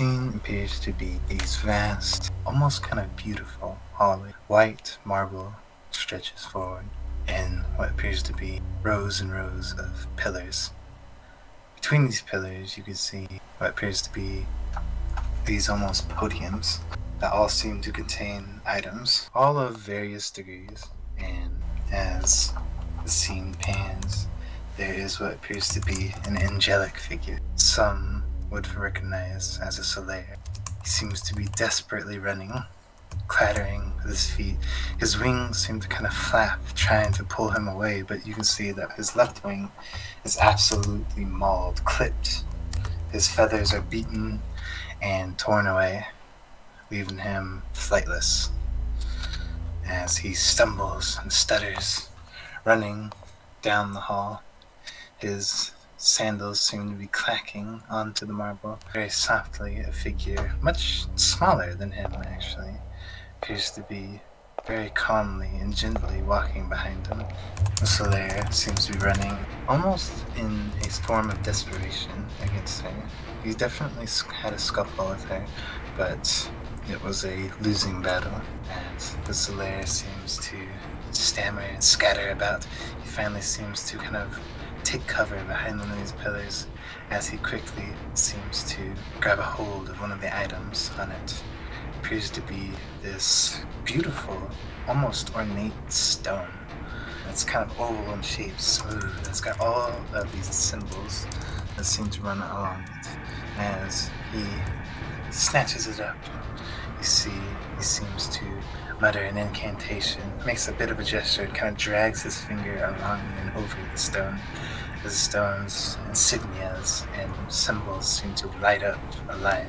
scene appears to be these vast, almost kind of beautiful hallways. White marble stretches forward, and what appears to be rows and rows of pillars. Between these pillars, you can see what appears to be these almost podiums that all seem to contain items, all of various degrees. And as the scene pans, there is what appears to be an angelic figure. Some would recognize as a Solaire. He seems to be desperately running, clattering with his feet. His wings seem to kind of flap, trying to pull him away, but you can see that his left wing is absolutely mauled, clipped. His feathers are beaten and torn away, leaving him flightless as he stumbles and stutters, running down the hall. His sandals seem to be clacking onto the marble. Very softly, a figure much smaller than him, actually, appears to be very calmly and gently walking behind him. The Solaire seems to be running almost in a storm of desperation against her. He definitely had a scuffle with her, but it was a losing battle, as the Solaire seems to stammer and scatter about. He finally seems to kind of take cover behind one of these pillars, as he quickly seems to grab a hold of one of the items on it. Appears to be this beautiful, almost ornate stone. It's kind of oval in shape, smooth. It's got all of these symbols that seem to run along it. As he snatches it up, you see he seems to mutter an incantation, makes a bit of a gesture, and kind of drags his finger along and over the stone. The stone's insignias and symbols seem to light up alive,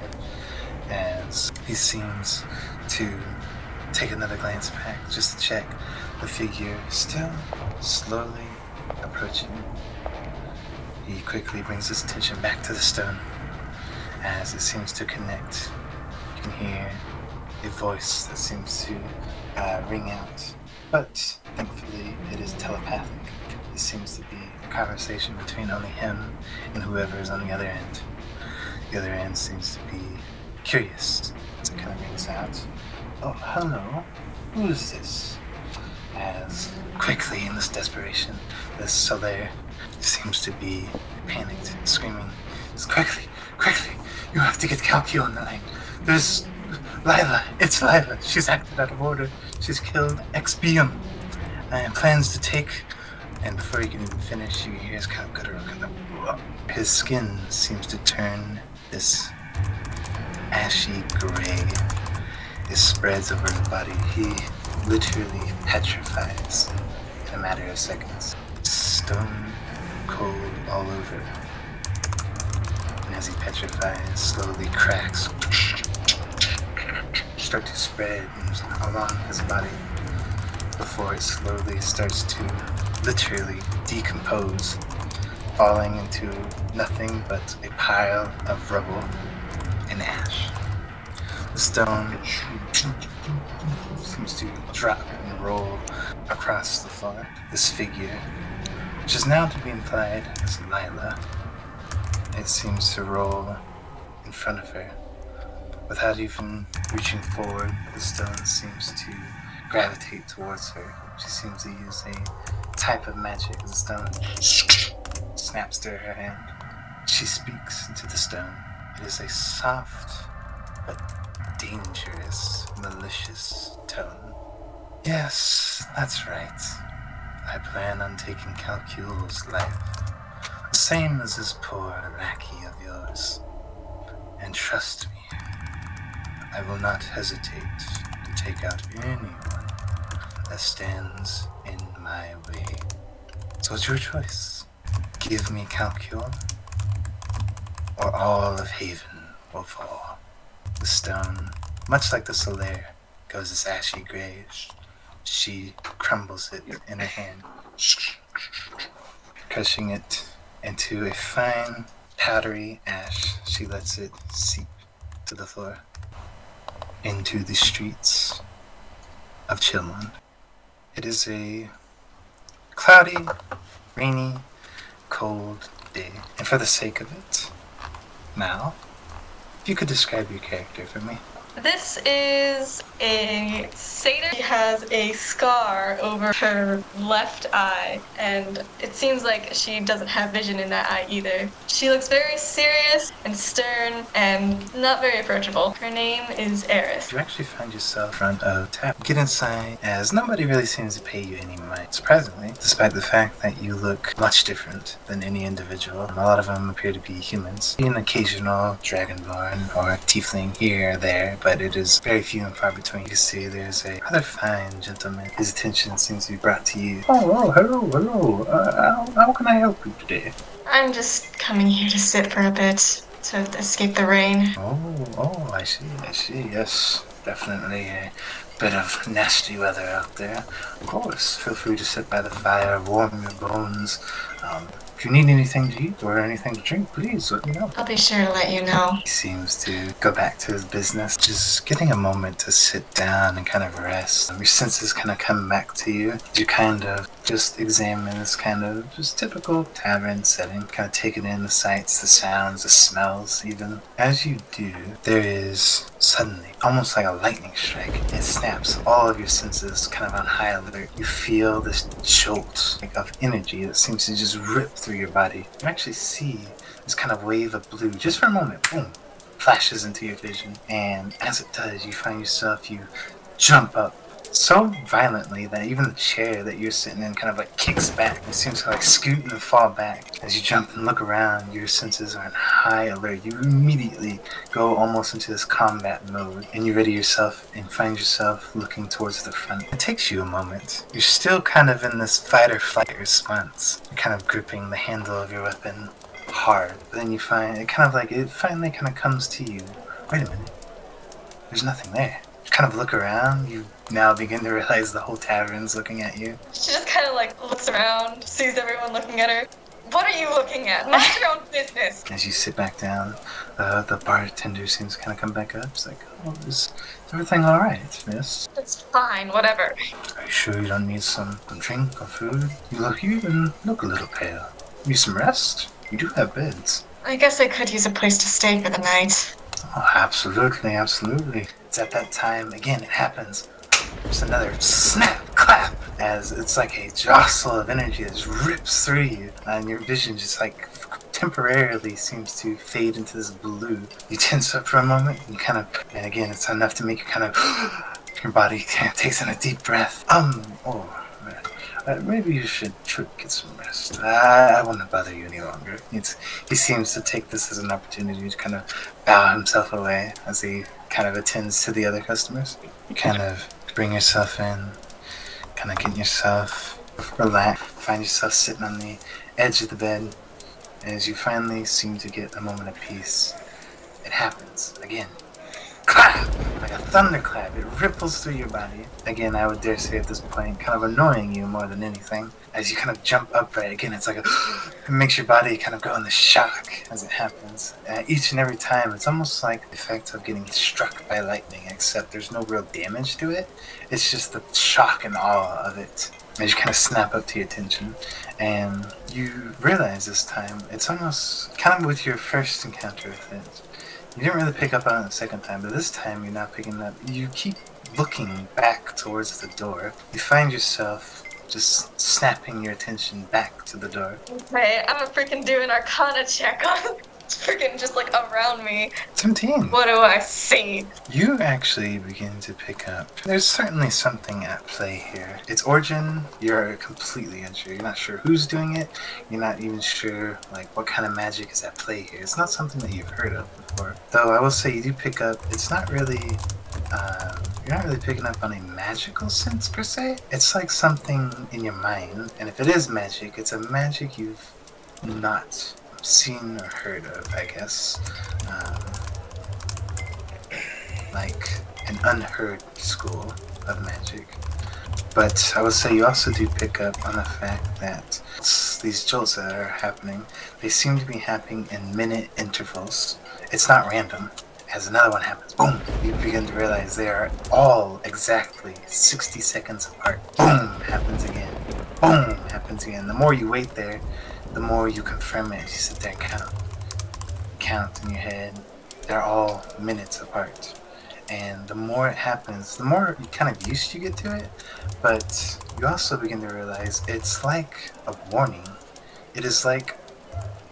as he seems to take another glance back just to check the figure still slowly approaching. He quickly brings his attention back to the stone as it seems to connect. You can hear a voice that seems to ring out, but thankfully it is telepathic. It seems to be a conversation between only him and whoever is on the other end. The other end seems to be curious as it kind of rings out. Oh, hello. Who is this? As quickly in this desperation, this Solaire seems to be panicked, screaming, quickly, quickly, you have to get Calcul on the line. There's Lila, it's Lila. She's acted out of order. She's killed Expium and plans to take. And before you can even finish, you hear his kind of guttural kind of. His skin seems to turn this ashy gray. It spreads over his body. He literally petrifies in a matter of seconds. Stone cold all over. And as he petrifies, slowly cracks start to spread along his body before it slowly starts to literally decompose, falling into nothing but a pile of rubble and ash. The stone seems to drop and roll across the floor. This figure, which is now to be implied as Lila, it seems to roll in front of her. Without even reaching forward, the stone seems to gravitate towards her. She seems to use a type of magic. The stone snaps to her hand. She speaks into the stone. It is a soft but dangerous, malicious tone. Yes, that's right. I plan on taking Calcul's life, the same as this poor lackey of yours. And trust me, I will not hesitate to take out anyone that stands in my way. So it's your choice. Give me Calcul, or all of Haven will fall. The stone, much like the Solaire, goes this ashy gray. She crumbles it in her hand, crushing it into a fine, powdery ash. She lets it seep to the floor, into the streets of Chillmond. It is a cloudy, rainy, cold day, and for the sake of it, now, If you could describe your character for me. This is a satyr. She has a scar over her left eye, and it seems like she doesn't have vision in that eye either. She looks very serious and stern and not very approachable. Her name is Eris. You actually find yourself in front of Tavern. Get inside, as nobody really seems to pay you any mind. Surprisingly, despite the fact that you look much different than any individual, a lot of them appear to be humans. An occasional dragonborn or tiefling here or there, but it is very few and far between. You can see there's a rather fine gentleman. His attention seems to be brought to you. Oh, hello. How can I help you today? I'm just coming here to sit for a bit to escape the rain. Oh, I see. Yes, definitely a bit of nasty weather out there. Of course, feel free to sit by the fire, warm your bones. If you need anything to eat or anything to drink, please let me know. I'll be sure to let you know. He seems to go back to his business, just getting a moment to sit down and kind of rest. Your senses kind of come back to you. You kind of just examine this kind of just typical tavern setting, kind of taking in the sights, the sounds, the smells even. As you do, there is suddenly, almost like a lightning strike, it snaps all of your senses kind of on high alert. You feel this jolt of energy that seems to just rip through your body. You actually see this kind of wave of blue, just for a moment, boom, flashes into your vision. And as it does, you find yourself, you jump up so violently that even the chair that you're sitting in kind of like kicks back. It seems to like scoot and fall back. As you jump and look around, your senses are in high alert. You immediately go almost into this combat mode, and you ready yourself and find yourself looking towards the front. It takes you a moment. You're still kind of in this fight or flight response. You're kind of gripping the handle of your weapon hard. But then you find it kind of like, it finally kind of comes to you. Wait a minute. There's nothing there. You kind of look around, you now begin to realize the whole tavern's looking at you. She just kind of like looks around, sees everyone looking at her. What are you looking at? Mind your own business. As you sit back down, the bartender seems to kind of come back up. It's like, oh, is everything alright, miss? It's fine, whatever. Are you sure you don't need some drink or food? You even look a little pale. Need some rest? You do have beds. I guess I could use a place to stay for the night. Oh, absolutely. It's at that time, again, it happens. There's another snap, clap, as it's like a jostle of energy that just rips through you, and your vision just like temporarily seems to fade into this blue. You tense up for a moment, and and again, it's enough to make you kind of, your body kind of takes in a deep breath. Maybe you should get some rest. I won't bother you any longer. He seems to take this as an opportunity to kind of bow himself away as he kind of attends to the other customers. You kind of bring yourself in, kind of get yourself relaxed, find yourself sitting on the edge of the bed as you finally seem to get a moment of peace. It happens again. Clap! Like a thunderclap, it ripples through your body. Again, I would dare say at this point, kind of annoying you more than anything. As you kind of jump upright, again, it's like it makes your body kind of go into shock as it happens. Each and every time, it's almost like the effect of getting struck by lightning, except there's no real damage to it. It's just the shock and awe of it. As you kind of snap up to your attention, and you realize this time, it's almost kind of with your first encounter with it. You didn't really pick up on it the second time, but this time you're not picking up. You keep looking back towards the door. You find yourself just snapping your attention back to the door. Okay, I'm gonna freaking do an Arcana check on freaking just like around me. 17. What do I see? You actually begin to pick up. There's certainly something at play here. Its origin, you're completely unsure. You're not sure who's doing it. You're not even sure like what kind of magic is at play here. It's not something that you've heard of before. Though I will say you do pick up, it's not really, you're not really picking up on a magical sense per se. It's like something in your mind. And if it is magic, it's a magic you've not seen or heard of, I guess. Like an unheard school of magic. But I would say you also do pick up on the fact that these jolts that are happening, they seem to be happening in minute intervals. It's not random. As another one happens, boom, you begin to realize they are all exactly 60 seconds apart. Boom, happens again. Boom, happens again. The more you wait there, the more you confirm it as you sit there and count in your head. they're all minutes apart. And the more it happens, the more kind of used you get to it, but you also begin to realize it's like a warning. It is like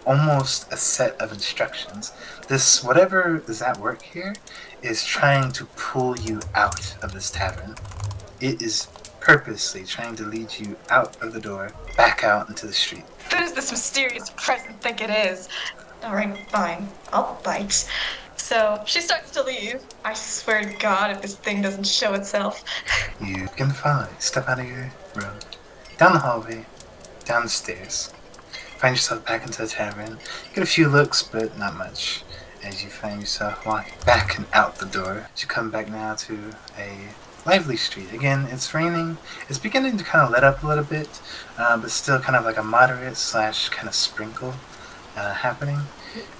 almost a set of instructions. This, whatever is at work here, is trying to pull you out of this tavern. It is purposely trying to lead you out of the door, back out into the street. Who does this mysterious present think it is? Alright, fine. I'll bite. So she starts to leave. I swear to God if this thing doesn't show itself. You can follow it. Step out of your room, down the hallway, down the stairs. Find yourself back into the tavern. You get a few looks, but not much. As you find yourself walking back and out the door. You come back now to a lively street. Again, it's raining. It's beginning to kind of let up a little bit, but still kind of like a moderate / kind of sprinkle happening.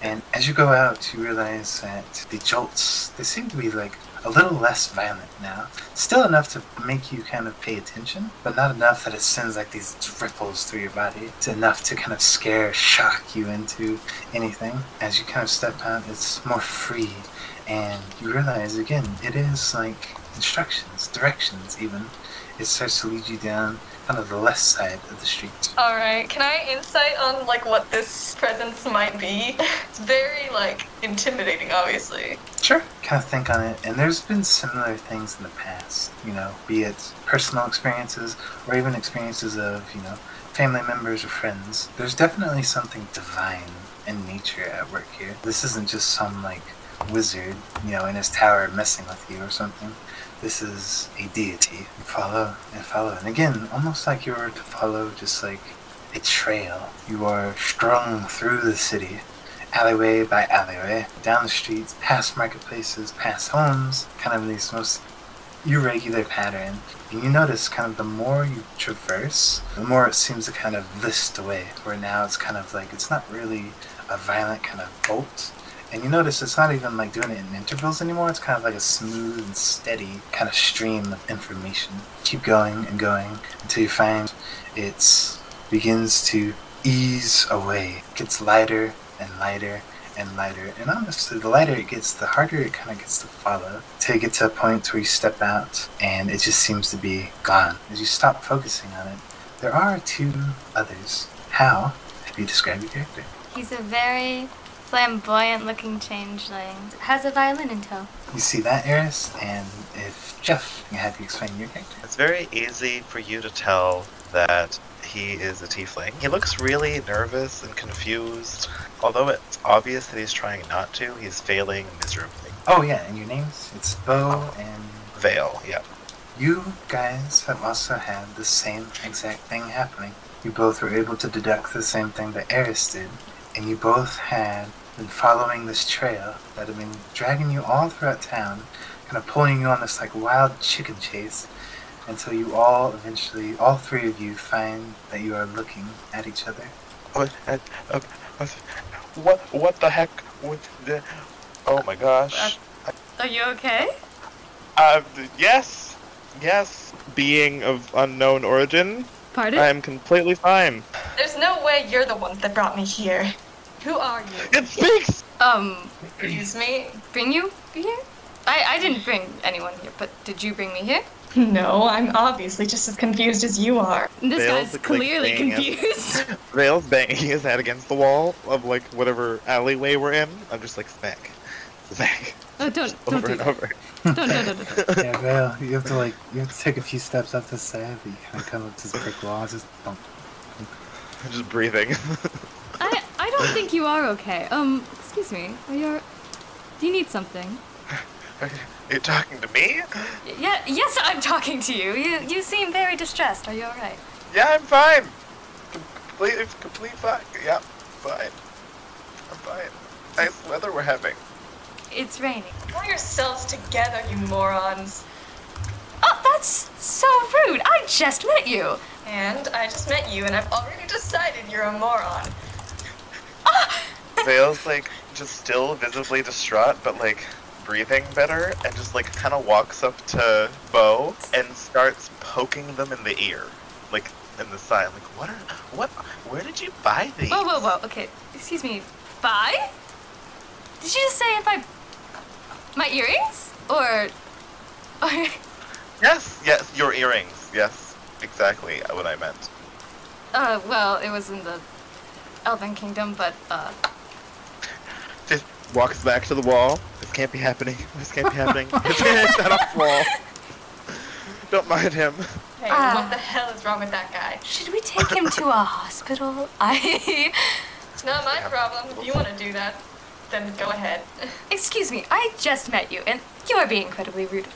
And as you go out, you realize that the jolts, they seem to be like a little less violent now. Still enough to make you kind of pay attention, but not enough that it sends like these ripples through your body. It's enough to kind of shock you into anything. As you kind of step out, it's more free, and you realize again, it is like instructions, directions even. It starts to lead you down kind of the left side of the street. Alright, can I insight on like what this presence might be? It's very like intimidating, obviously. Sure. Kind of think on it, and there's been similar things in the past, you know, be it personal experiences or even experiences of, you know, family members or friends. There's definitely something divine in nature at work here. This isn't just some like wizard, you know, in his tower messing with you or something. This is a deity. You follow and follow. And again, almost like you were to follow just like a trail. You are strung through the city, alleyway by alleyway, down the streets, past marketplaces, past homes, kind of in these most irregular pattern. And you notice kind of the more you traverse, the more it seems to kind of list away, where now it's kind of like, it's not really a violent kind of bolt. And you notice it's not even like doing it in intervals anymore. It's kind of like a smooth and steady kind of stream of information. Keep going and going until you find it begins to ease away. It gets lighter and lighter and lighter. And honestly, the lighter it gets, the harder it kind of gets to follow. Till you get to a point where you step out and it just seems to be gone. As you stop focusing on it, there are two others. How have you described your character? He's a very flamboyant looking changeling. Has a violin in tow. You see that, Eris? And if Jeff can have you explain your character. It's very easy for you to tell that he is a tiefling. He looks really nervous and confused. Although it's obvious that he's trying not to, he's failing miserably. Oh yeah, and your names? It's Beau and Veil, yeah. You guys have also had the same exact thing happening. You both were able to deduct the same thing that Eris did. And you both had been following this trail that had been dragging you all throughout town, kind of pulling you on this like wild chicken chase until you all eventually, all three of you, find that you are looking at each other. What the heck? Oh my gosh. Are you okay? Yes. Being of unknown origin. Pardon? I'm completely fine. There's no way you're the one that brought me here. Who are you? It speaks! Excuse me? Bring you here? I didn't bring anyone here, but did you bring me here? No, I'm obviously just as confused as you are. This Veil's, guy's clearly banging confused. Veil's banging his head against the wall of like whatever alleyway we're in. I'm just like smack. Oh, don't Over do and that. over. Don't. Yeah, Veil, you have to take a few steps up the side, but you kind of come up to this brick wall, just bump. I'm just breathing. I don't think you are okay. Excuse me. Do you need something? Are you talking to me? Yeah, yes, I'm talking to you. You seem very distressed. Are you alright? Yeah, I'm fine. Complete fine. Yeah, fine. I'm fine. Nice weather we're having. It's raining. Pull yourselves together, you morons. Oh, that's so rude. I just met you. And I just met you, and I've already decided you're a moron. Veil's like just still visibly distraught, but like breathing better, and just like kind of walks up to Beau and starts poking them in the ear, like in the side. Like, where did you buy these? Whoa. Okay, excuse me. Buy? Did you just say if I My earrings? Or... Yes, your earrings. Yes, exactly what I meant. Well, it was in the Elven Kingdom, but, Just walks back to the wall. This can't be happening. This can't be happening. His hands out off the wall. Don't mind him. Hey, what the hell is wrong with that guy? should we take him to a hospital? It's not my problem. If you want to do that, then go ahead. Excuse me, I just met you, and you're being incredibly rude.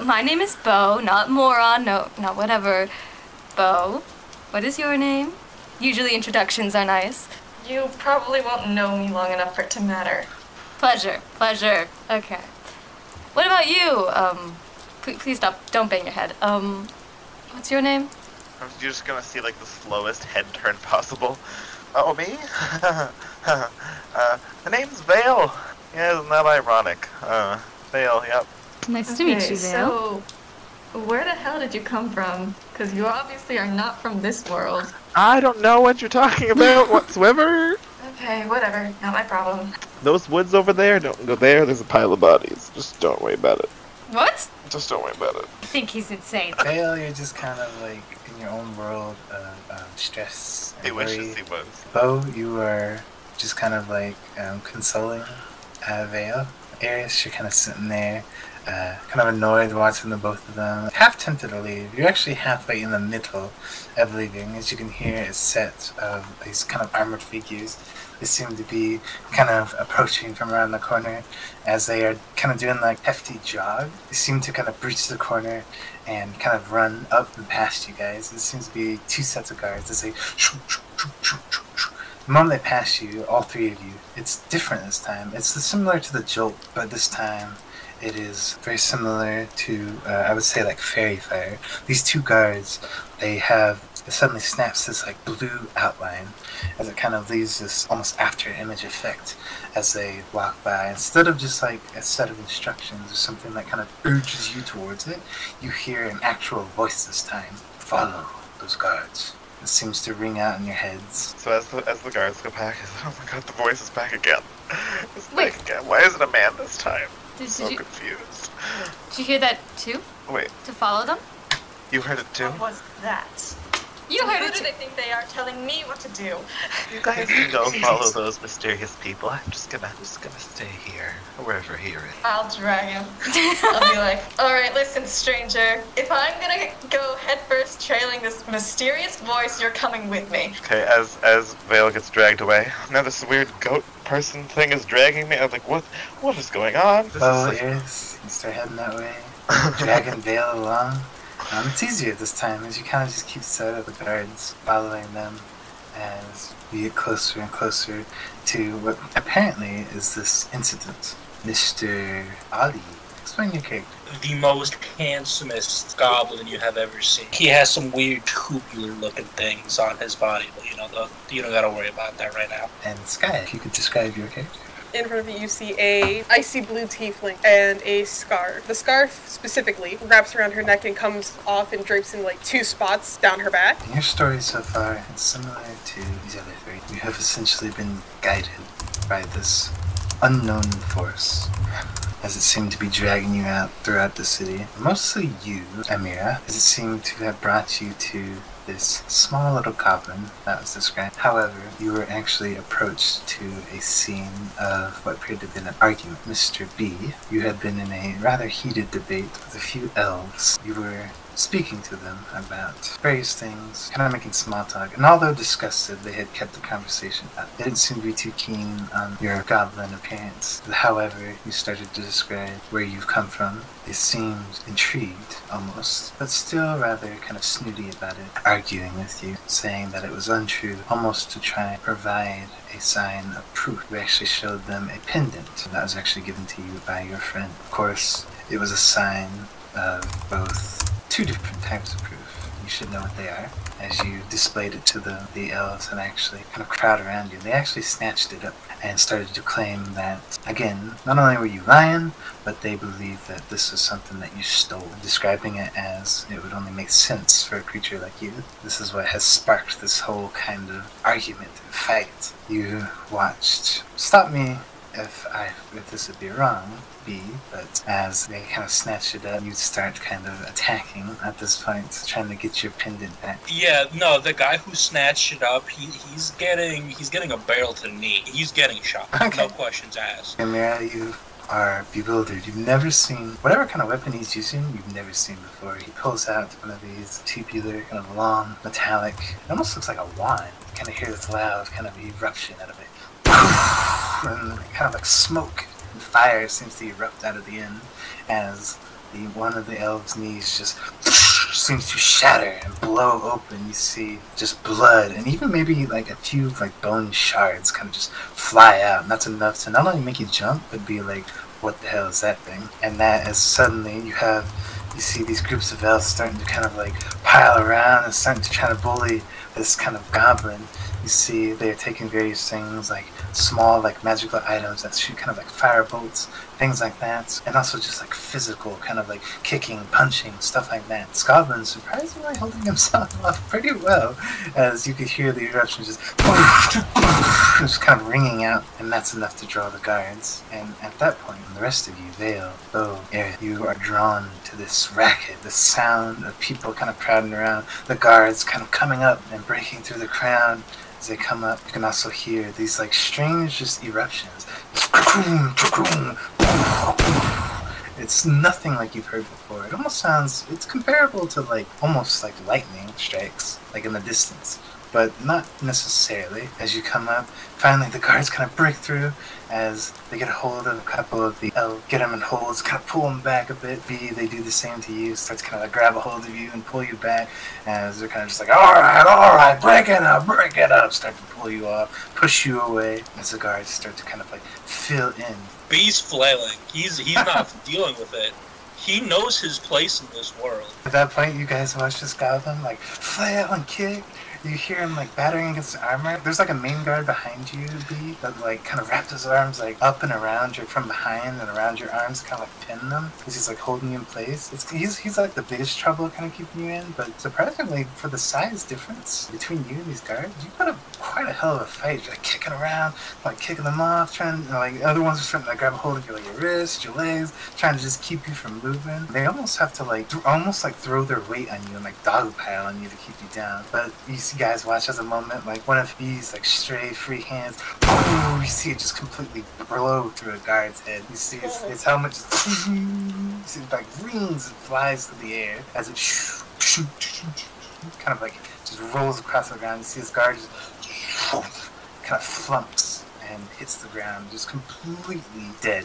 My name is Beau, not moron, no, not whatever. Beau, what is your name? Usually introductions are nice. You probably won't know me long enough for it to matter. Pleasure. Okay. What about you? Please stop, don't bang your head. What's your name? You're just gonna see like the slowest head turn possible. Oh, me? The name's Vale. Yeah, isn't that ironic? Vale, yep. Nice to meet you, Vale. So, where the hell did you come from? Because you obviously are not from this world. I don't know what you're talking about whatsoever. Okay, whatever. Not my problem. Those woods over there, don't go there. There's a pile of bodies. Just don't worry about it. What? Just don't worry about it. I think he's insane. Vale, you're just kind of like in your own world of stress and He worry. wishes he was. Beau, you are just kind of like consoling Vale. Eris, you're kind of sitting there, kind of annoyed watching the both of them. Half tempted to leave. You're actually halfway in the middle of leaving, as you can hear a set of these kind of armored figures. They seem to be kind of approaching from around the corner as they are kind of doing like hefty jog. They seem to kind of breach the corner and kind of run up and past you guys. It seems to be two sets of guards as they shoo, shoo, shoo, shoo, shoo, shoo. The moment they pass you, all three of you, it's different this time. It's similar to the jolt, but this time it is very similar to, I would say, like fairy fire. These two guards, it suddenly snaps this like blue outline as it kind of leaves this almost after image effect as they walk by. Instead of just like a set of instructions or something that kind of urges you towards it, you hear an actual voice this time. Follow those guards. It seems to ring out in your heads. So as the guards go back, he's like, oh my god, the voice is back again. It's Wait. back again. Why is it a man this time? I'm Did so you- confused. Did you hear that too? Wait, To follow them? you heard it too? What was that? You heard Who it do too. they think they are telling me what to do? You guys can go follow those mysterious people. I'm just gonna stay here, wherever he is. I'll drag him. I'll be like, alright, listen, stranger. If I'm gonna go headfirst trailing this mysterious voice, you're coming with me. Okay, as Vale gets dragged away, now this weird goat person thing is dragging me. I'm like, what is going on? This Beau, is like, Eris, you start heading that way, dragging Vale along. It's easier this time as you kind of just keep sight of the guards, following them as you get closer and closer to what apparently is this incident. Mr. Ali, explain your character. The most handsomest goblin you have ever seen. He has some weird tubular looking things on his body, but you don't gotta worry about that right now. And Sky, if you could describe your character. In front of you, you see a icy blue tiefling and a scarf. The scarf specifically wraps around her neck and comes off and drapes in like two spots down her back. And your story so far is similar to these other three. You have essentially been guided by this unknown force as it seemed to be dragging you out throughout the city. Mostly you, Amira, as it seemed to have brought you to this small little cavern that was described. However, you were actually approached to a scene of what appeared to have been an argument. Mr. B, you had been in a rather heated debate with a few elves. You were speaking to them about various things, kind of making small talk, and although disgusted, they had kept the conversation up. They didn't seem to be too keen on your goblin appearance. However, you started to describe where you've come from. They seemed intrigued, almost, but still rather kind of snooty about it, arguing with you, saying that it was untrue, almost to try and provide a sign of proof. You actually showed them a pendant that was actually given to you by your friend. Of course, it was a sign of both two different types of proof. You should know what they are. As you displayed it to the elves and actually kind of crowd around you, they actually snatched it up and started to claim that, again, not only were you lying, but they believe that this is something that you stole, describing it as it would only make sense for a creature like you. This is what has sparked this whole kind of argument and fight. You watched. Stop me if this would be wrong, B, but as they kind of snatch it up, you start kind of attacking at this point, trying to get your pendant back. Yeah, no, the guy who snatched it up, he's getting a barrel to the knee. He's getting shot. Okay. No questions asked. Amira, you are bewildered. You've never seen whatever kind of weapon he's using. You've never seen before. He pulls out one of these tubular, kind of long, metallic. It almost looks like a wand. You kind of hear this loud kind of eruption out of it, and kind of like smoke and fire seems to erupt out of the end as one of the elves' knees just seems to shatter and blow open. You see just blood and even maybe like a few like bone shards kind of just fly out, and that's enough to not only make you jump but be like, what the hell is that thing? And that is suddenly you see these groups of elves starting to kind of like pile around and starting to try to bully this kind of goblin. You see they're taking various things like small like magical items that shoot kind of like fire bolts, things like that, and also just like physical kind of like kicking, punching, stuff like that. Goblin's surprisingly holding himself up pretty well, as you could hear the eruption just kind of ringing out, and that's enough to draw the guards. And at that point, the rest of you, Vale, Beau, Eris, you are drawn to this racket, the sound of people kind of crowding around, the guards kind of coming up and breaking through the crowd. As they come up, you can also hear these like strange just eruptions. It's nothing like you've heard before. It almost sounds, it's comparable to like almost like lightning strikes, like in the distance, but not necessarily. As you come up, finally the guards kind of break through as they get a hold of a couple of the elves, get them in holds, kind of pull them back a bit. B, they do the same to you, starts kind of like grab a hold of you and pull you back, as they're kind of just like, all right, break it up, start to pull you off, push you away, as the guards start to kind of like fill in. B's flailing. He's not dealing with it. He knows his place in this world. At that point, you guys watch this goblin like flail and kick. You hear him like battering against the armor. There's like a main guard behind you, B, that like kind of wrapped his arms like up and around you from behind and around your arms, kind of like pin them because he's like holding you in place. He's like the biggest trouble, kind of keeping you in. But surprisingly, for the size difference between you and these guards, you put up quite a hell of a fight. You're like kicking around, like kicking them off, trying like other ones are trying to like grab a hold of you, like your wrists, your legs, trying to just keep you from moving. They almost have to like throw their weight on you and like dogpile on you to keep you down. But you guys watch as a moment like one of these like stray free hands, you see it just completely blow through a guard's head. You see his helmet just you see it like rings and flies through the air as it kind of like just rolls across the ground. You see his guard just kind of flumps and hits the ground, just completely dead.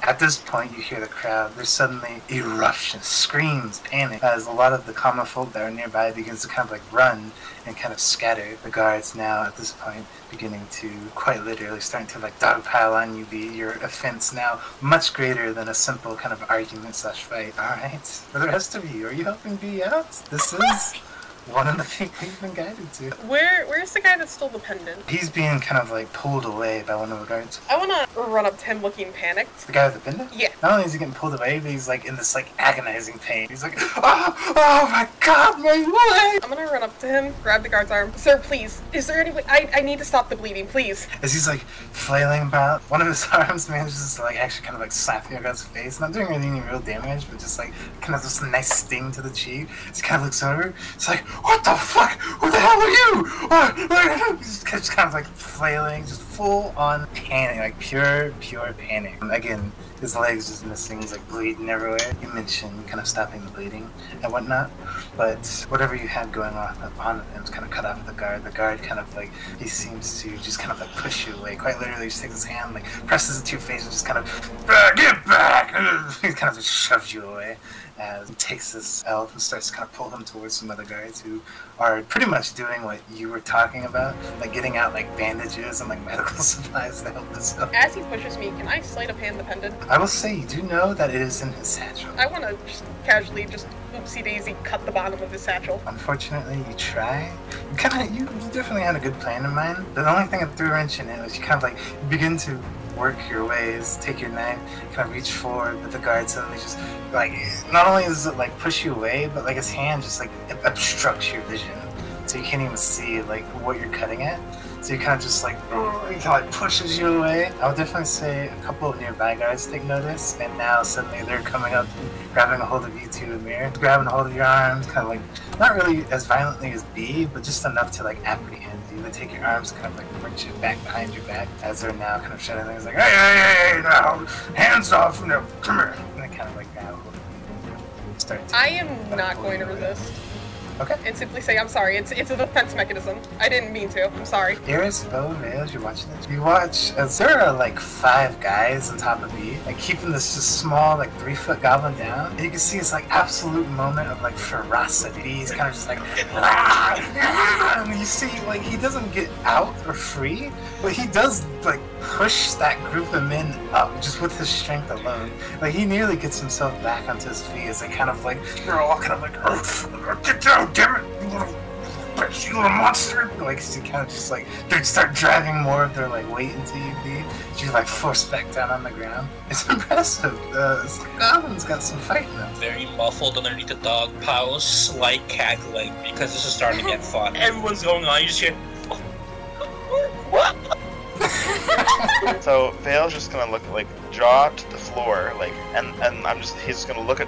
At this point, you hear the crowd. There's suddenly eruptions, screams, panic, as a lot of the common folk that are nearby begins to kind of like run and kind of scatter. The guards now, at this point, beginning to quite literally starting to like dogpile on you. Your offense now much greater than a simple kind of argument/fight. All right, for the rest of you, are you helping B out? This is one of the people you've been guided to. Where's the guy that stole the pendant? He's being kind of like pulled away by one of the guards. I wanna run up to him looking panicked. The guy with the pendant? Yeah. Not only is he getting pulled away, but he's like in this like agonizing pain. He's like, oh my god, my leg! I'm gonna run up to him, grab the guard's arm. Sir, please, is there any way? I need to stop the bleeding, please. As he's like flailing about, one of his arms manages to like actually kind of like slap the guy's face, not doing really any real damage, but just like kind of just a nice sting to the cheek. He kind of looks over, it's like, what the fuck? Who the hell are you? He's just kind of like flailing, just full on panic, like pure panic. And again, his legs just missing, he's like bleeding everywhere. You mentioned kind of stopping the bleeding and whatnot, but whatever you had going on upon him is kind of cut off the guard. The guard kind of like, he seems to just kind of like push you away. Quite literally, just takes his hand, like presses it to your face and just kind of, get back! He kind of just shoves you away. As he takes this elf and starts to kind of pull him towards some other guards who are pretty much doing what you were talking about, like getting out like bandages and like medical supplies to help this up. As he pushes me, can I sleight of hand the pendant? I will say you do know that it is in his satchel. I want to just casually just oopsie daisy cut the bottom of his satchel. Unfortunately, you try. You definitely had a good plan in mind. The only thing that threw a wrench in it was you kind of like begin to work your ways, take your knife, kind of reach forward, but the guard suddenly just like, not only does it like push you away, but like his hand just like obstructs your vision, so you can't even see like what you're cutting at. So you kind of just like, he kind of like pushes you away. I would definitely say a couple of nearby guards take notice, and now suddenly they're coming up and grabbing a hold of you too, Amir. Grabbing a hold of your arms, kind of like, not really as violently as Bee, but just enough to like apprehend you. They take your arms, kind of like wrench it back behind your back, as they're now kind of shouting things like, hey, now, hands off, no, come here. And they kind of like grab a hold of you and start to I am not going to resist. Okay. And simply say, I'm sorry. It's a defense mechanism. I didn't mean to. I'm sorry. Eris, Beau, Veils, you're watching this. You watch as there are like 5 guys on top of Bee, like keeping this just small, like 3-foot goblin down. And you can see it's like absolute moment of like ferocity. He's kind of just like, and you see like he doesn't get out or free, but he does like push that group of men up just with his strength alone. Like he nearly gets himself back onto his feet as they kind of like, they're all kind of like, get down, damn it, you little bitch, you little monster. Like you kind of just like, they start dragging more of their like weight into you, Bee. She's like forced back down on the ground. It's impressive. This goblin's got some fight in him. Very muffled underneath the dog pile, slight cackling because this is starting to get fun. Everyone's going on. You just hear, what? So Vale's just gonna jaw to the floor, and he's just gonna look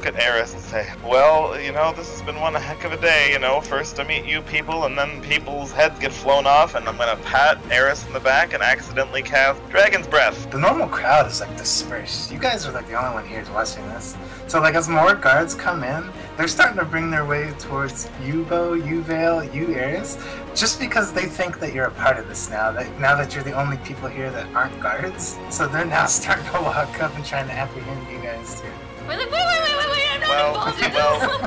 at Eris and say, well, you know, this has been one heck of a day, you know, first to meet you people, and then people's heads get flown off, and I'm gonna pat Eris in the back and accidentally cast Dragon's Breath. The normal crowd is like dispersed. You guys are like the only one here watching this. So like as more guards come in, they're starting to bring their way towards you, Beau, you, Vale, you, Eris, just because they think that you're a part of this now that you're the only people here that aren't guards. So they're now starting to walk up and trying to apprehend you guys too. We're like, wait, I'm not involved.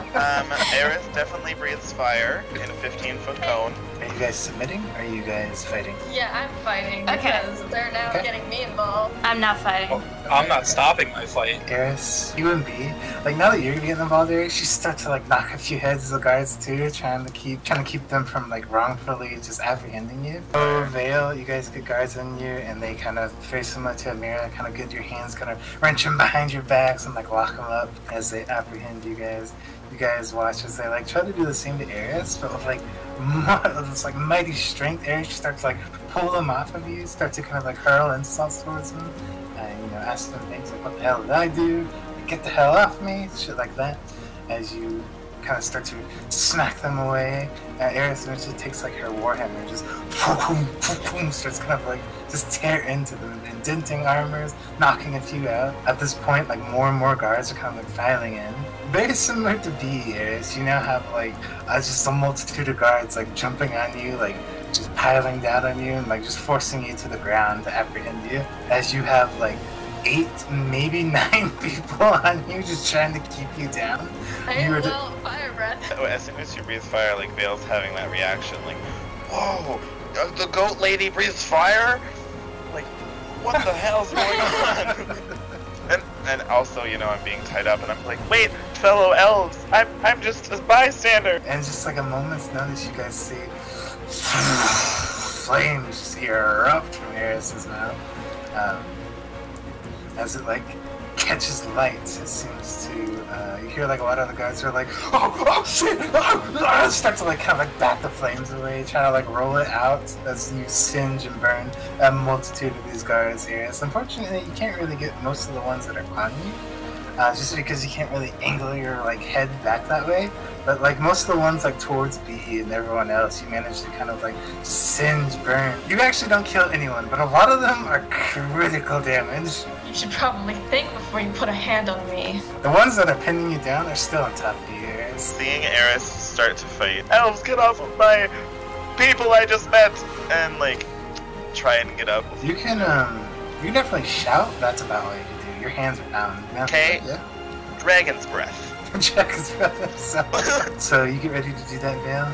Eris definitely breathes fire in a 15-foot cone. Are you guys submitting? Or are you guys fighting? Yeah, I'm fighting because they're now getting me involved. I'm not fighting. well, I'm not stopping my fight. Eris, you and Bee, like now that you're getting involved, Eris, you start to like knock a few heads of the guards too, trying to keep them from like wrongfully just apprehending you. Oh, Vale, you guys get guards on you, and they kind of very similar to Amira, kind of get your hands, kind of wrench them behind your backs and like lock them up as they apprehend you guys. You guys watch as they like try to do the same to Eris, but with like this like mighty strength. Eris starts to like pull them off of you, start to kind of like hurl insults towards them, and you know, ask them things like, "What the hell did I do? Get the hell off me!" Shit like that. As you kind of start to smack them away, Eris eventually takes like her warhammer and just starts kind of like just tear into them, indenting armors, knocking a few out. At this point, like more and more guards are kind of like filing in. Very similar to Bee, Eris. You now have like just a multitude of guards like jumping on you, like just piling down on you and like just forcing you to the ground to apprehend you. As you have like 8, maybe 9 people on you just trying to keep you down. I am well fire breath. As soon as you breathe fire, like Vale's having that reaction, like, whoa, the goat lady breathes fire? Like, what the hell's going on? And also, you know, I'm being tied up, and I'm like, wait, fellow elves, I'm just a bystander. And just like a moment's notice, you guys see flames just erupt from Eris's mouth. As it like catches light, it seems to, you hear like a lot of the guys are like, oh shit, start to like kind of like bat the flames away, trying to like roll it out as you singe and burn a multitude of these guards here. So unfortunately, you can't really get most of the ones that are on you, just because you can't really angle your like head back that way. But like most of the ones like towards Bee and everyone else, you manage to kind of like singe, burn. You actually don't kill anyone, but a lot of them are critical damage. You should probably think before you put a hand on me. The ones that are pinning you down are still on top of you, Eris. Seeing Eris start to fight, elves, get off of my people I just met, and like try and get up. You can definitely shout. That's about all you can do. Your hands are bound. Okay. Yeah. Dragon's Breath. So you get ready to do that, Vale.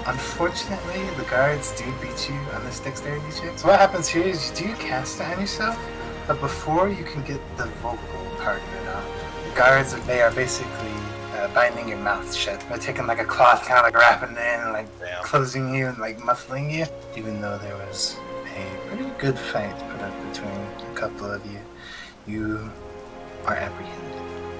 Unfortunately, the guards do beat you on this dexterity check. So what happens here is you do cast it on yourself, but before you can get the vocal part of it out, the guards, they are basically binding your mouth shut. They're taking like a cloth, kind of like wrapping it in and like closing you and like muffling you. Even though there was a pretty good fight put up between a couple of you, you are apprehended.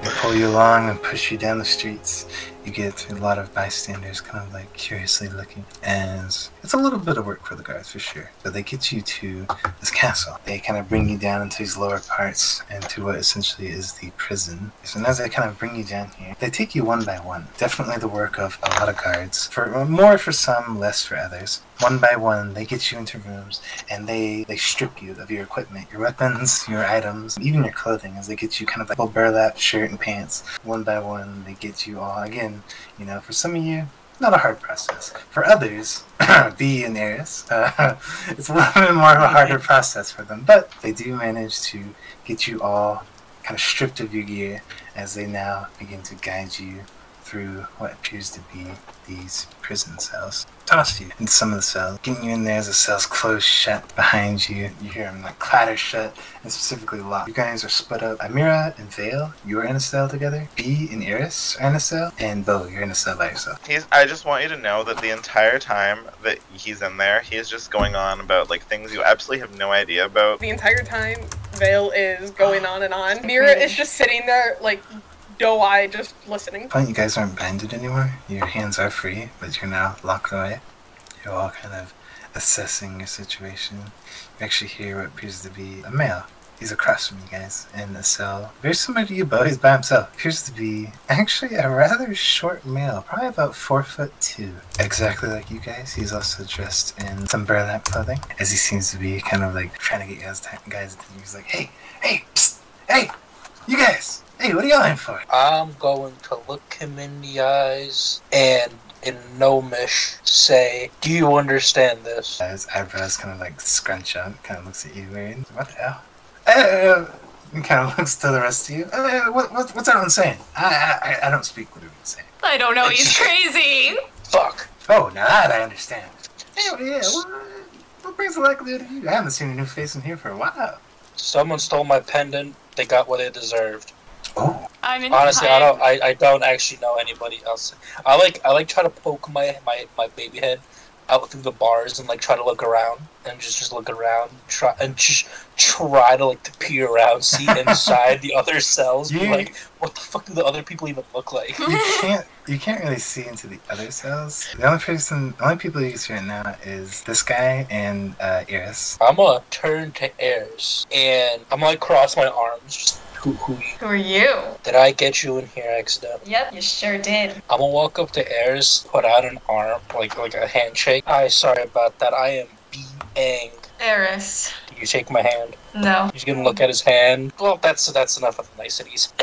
They pull you along and push you down the streets, you get a lot of bystanders kind of like curiously looking, and it's a little bit of work for the guards for sure. But they get you to this castle. They kind of bring you down into these lower parts and to what essentially is the prison. So as they kind of bring you down here, they take you one by one. Definitely the work of a lot of guards. For more for some, less for others. One by one, they get you into rooms and they strip you of your equipment, your weapons, your items, even your clothing, as they get you kind of like a burlap shirt and pants. One by one, they get you all. Again, you know, for some of you, not a hard process. For others, Bee and Eris, it's a little bit more of a harder process for them. But they do manage to get you all kind of stripped of your gear as they now begin to guide you through what appears to be these prison cells. Toss you into some of the cells. Getting you in there as the cells close shut behind you. You hear them like clatter shut and specifically lock. You guys are split up. Amira and Vale, you're in a cell together. Bee and Eris are in a cell. And Beau, you're in a cell by yourself. I just want you to know that the entire time that he's in there, he is just going on about like things you absolutely have no idea about. The entire time, Vale is going on and on. Amira is just sitting there like doe-eyed, just listening. You guys aren't banded anymore. Your hands are free, but you're now locked away. You're all kind of assessing your situation. You actually hear what appears to be a male. He's across from you guys in the cell. Very similar to you, Beau. He's by himself. Appears to be actually a rather short male, probably about 4'2". Exactly like you guys. He's also dressed in some burlap clothing, as he seems to be kind of like trying to get you guys attention. He's like, hey, psst, hey, you guys. Hey, what are y'all in for? I'm going to look him in the eyes and in Gnomish say, do you understand this? His eyebrows kind of like scrunch up, kind of looks at you weird. What the hell? And kind of looks to the rest of you. What's everyone saying? I don't speak what everyone's saying. I don't know, he's crazy! Fuck. Oh, now that I understand. Hey, yeah, what brings the likelihood of you? I haven't seen a new face in here for a while. Someone stole my pendant. They got what they deserved. Oh. Honestly, I don't actually know anybody else. I like try to poke my baby head out through the bars and like try to look around and just look around, try to like to peer around, see inside the other cells, be like, what the fuck do the other people even look like? You can't really see into the other cells. The only people you can see right now is this guy and Eris. I'm gonna turn to Eris and I'm gonna cross my arms. Just, who are you? Did I get you in here accidentally? Yep, you sure did. I'm gonna walk up to Eris, put out an arm, like a handshake. Hi, sorry about that. I am Bee-ang. Eris. Do you shake my hand? No. He's gonna look at his hand. Well, that's enough of the niceties.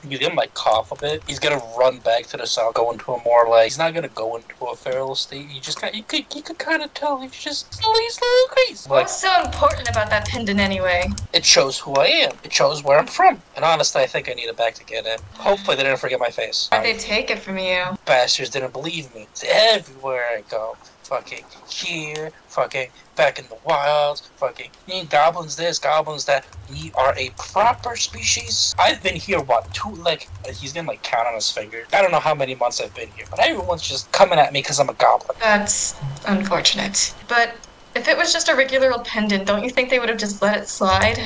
He's gonna like cough a bit. He's gonna run back to the cell, go into a more like. He's not gonna go into a feral state. You could kind of tell he's a little crazy. What's so important about that pendant anyway? It shows who I am. It shows where I'm from. And honestly, I think I need it back to get in. Hopefully, they didn't forget my face. Why'd they take it from you? Bastards didn't believe me. It's everywhere I go. Fucking here, fucking back in the wilds, fucking goblins this, goblins that. We are a proper species. I've been here, he's gonna like count on his fingers. I don't know how many months I've been here, but everyone's just coming at me because I'm a goblin. That's unfortunate. But if it was just a regular old pendant, don't you think they would have just let it slide?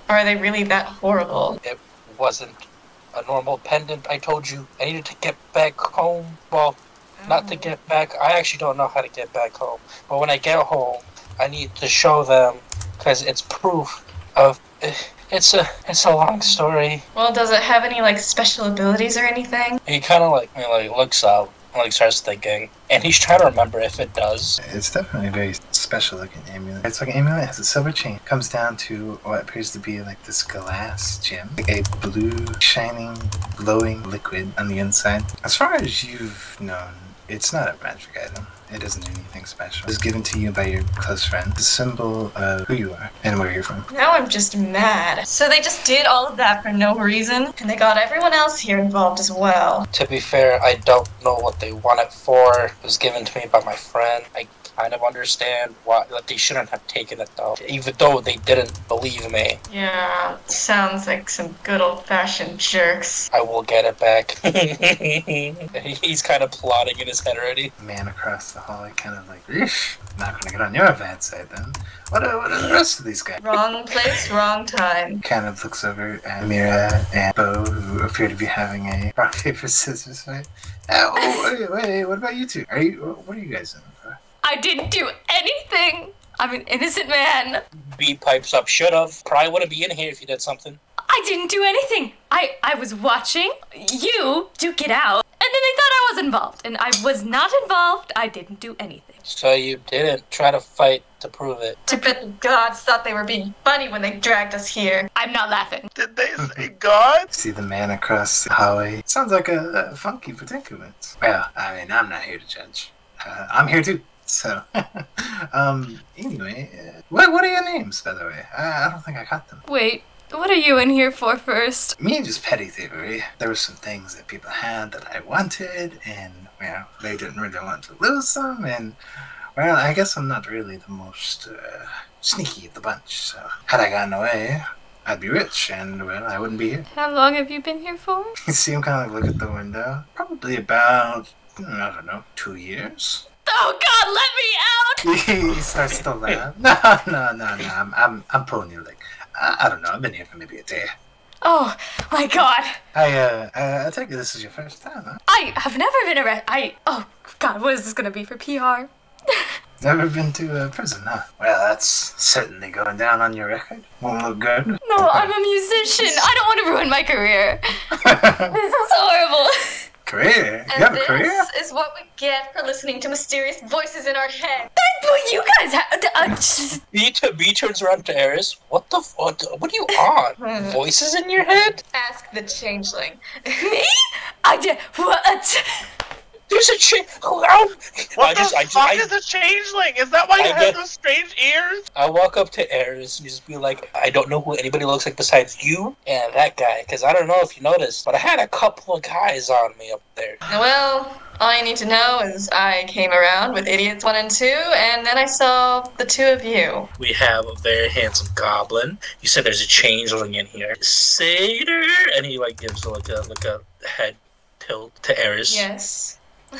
Or are they really that horrible? It wasn't a normal pendant, I told you. I needed to get back home. Well, not to get back. I actually don't know how to get back home. But when I get home, I need to show them because it's proof of. It's a long story. Well, does it have any like special abilities or anything? He kind of looks up and like starts thinking, and he's trying to remember if it does. It's definitely a very special looking amulet. It's like an amulet, has a silver chain. It comes down to what appears to be like this glass gem, like a blue, shining, glowing liquid on the inside. As far as you've known, it's not a magic item. It doesn't do anything special. It was given to you by your close friend. The symbol of who you are and where you're from. Now I'm just mad. So they just did all of that for no reason, and they got everyone else here involved as well. To be fair, I don't know what they want it for. It was given to me by my friend. kind of understand why that they shouldn't have taken it though, even though they didn't believe me. Yeah, sounds like some good old-fashioned jerks. I will get it back. He's kind of plotting in his head already. Man across the hallway kind of like, Eesh, not gonna get on your bad side then. What are the rest of these guys? Wrong place, wrong time. Kind of looks over at Amira and Beau, who appear to be having a rock, paper, scissors fight. Wait, what about you two? What are you guys in for? I didn't do anything. I'm an innocent man. B pipes up. Should've. Probably wouldn't be in here if you did something. I didn't do anything. I was watching you duke it out, and then they thought I was involved, and I was not involved. I didn't do anything. So you didn't try to fight to prove it. I bet the gods thought they were being funny when they dragged us here. I'm not laughing. Did they say God? See the man across the hallway. Sounds like a funky predicament. Well, I mean, I'm not here to judge. I'm here too. So, anyway, what are your names, by the way? I don't think I got them. Wait, what are you in here for first? Me, just petty thievery. There were some things that people had that I wanted, and, well, they didn't really want to lose them, and, well, I guess I'm not really the most, sneaky of the bunch, so had I gotten away, I'd be rich, and, well, I wouldn't be here. How long have you been here for? You see him kind of like look at the window. Probably about, I don't know, 2 years. Oh God, let me out! He starts to laugh. No, I'm pulling your leg. I don't know, I've been here for maybe a day. Oh my God. I take it this is your first time, huh? I have never been arrested. Oh God, what is this gonna be for PR? Never been to prison, huh? Well, that's certainly going down on your record. Won't look good. No, I'm a musician. I don't want to ruin my career. This is horrible. Career? You And have a career? this is what we get for listening to mysterious voices in our head. That's what you guys have. B turns around to Eris. What the fuck? What are you on? Voices in your head? Ask the changeling. Me? I did what? There's a change. What the fuck is a changeling? Is that why you have those strange ears? I walk up to Eris and just be like, I don't know who anybody looks like besides you and that guy, because I don't know if you noticed, but I had a couple of guys on me up there. Well, all you need to know is I came around with idiots 1 and 2, and then I saw the 2 of you. We have a very handsome goblin. You said there's a changeling in here. Satyr, and he like gives like a head tilt to Eris. Yes.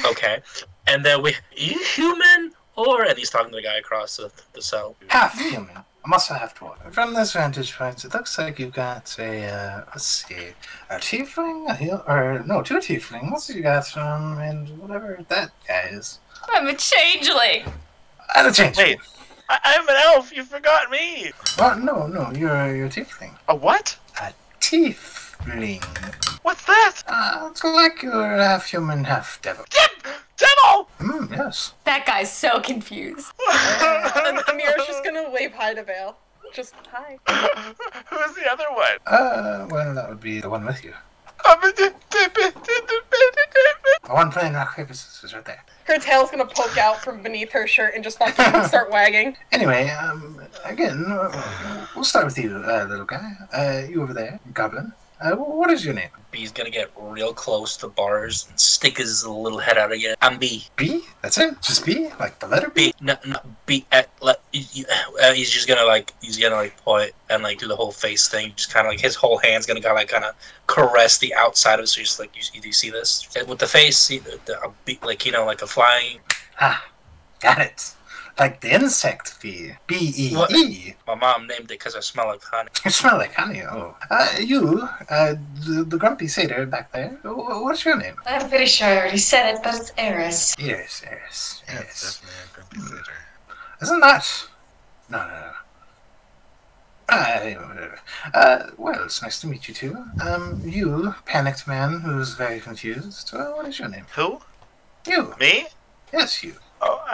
Okay. And then you human or, and he's talking to the guy across the cell. Half human. I'm also half dwarf. From this vantage point, it looks like you've got a, let's see, a tiefling, two tieflings you got and whatever that guy is. I'm a changeling. And a change. Wait, I'm an elf. You forgot me. Well, no, you're a tiefling. A what? A tiefling. What's that? It's like you're half human, half devil. Devil! Yes. That guy's so confused. Amira's just gonna wave hi to Vale. Just hi. Who's the other one? Well, that would be the one with you. The one playing rock, paper, scissors right there. Her tail's gonna poke out from beneath her shirt and just fucking start wagging. Anyway, again, we'll start with you, little guy. You over there, goblin. What is your name? B's gonna get real close to bars and stick his little head out again. I'm B. B? That's it? Just B? Like the letter B? No, B. He's just gonna point and like do the whole face thing. Just kind of like his whole hand's gonna kind of caress the outside of it. So just like you see this with the face, see the like a flying. Ah, got it. Like the insect bee. B-E-E. My mom named it because I smell like honey. You smell like honey, oh. The grumpy satyr back there. What's your name? I'm pretty sure I already said it, but it's Eris. Yes. Definitely a grumpy satyr. Isn't that... No. Well, it's nice to meet you two. You, panicked man who's very confused. What is your name? Who? You. Me? Yes, you. Oh,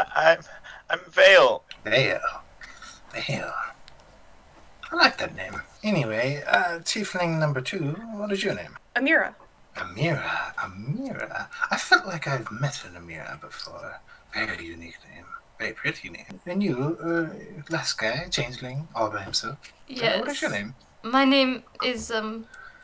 I'm Vale. Vale. I like that name. Anyway, tiefling number 2, what is your name? Amira. Amira. I felt like I've met an Amira before. Very unique name. Very pretty name. And you, last guy, changeling, all by himself. Yes. What is your name? My name is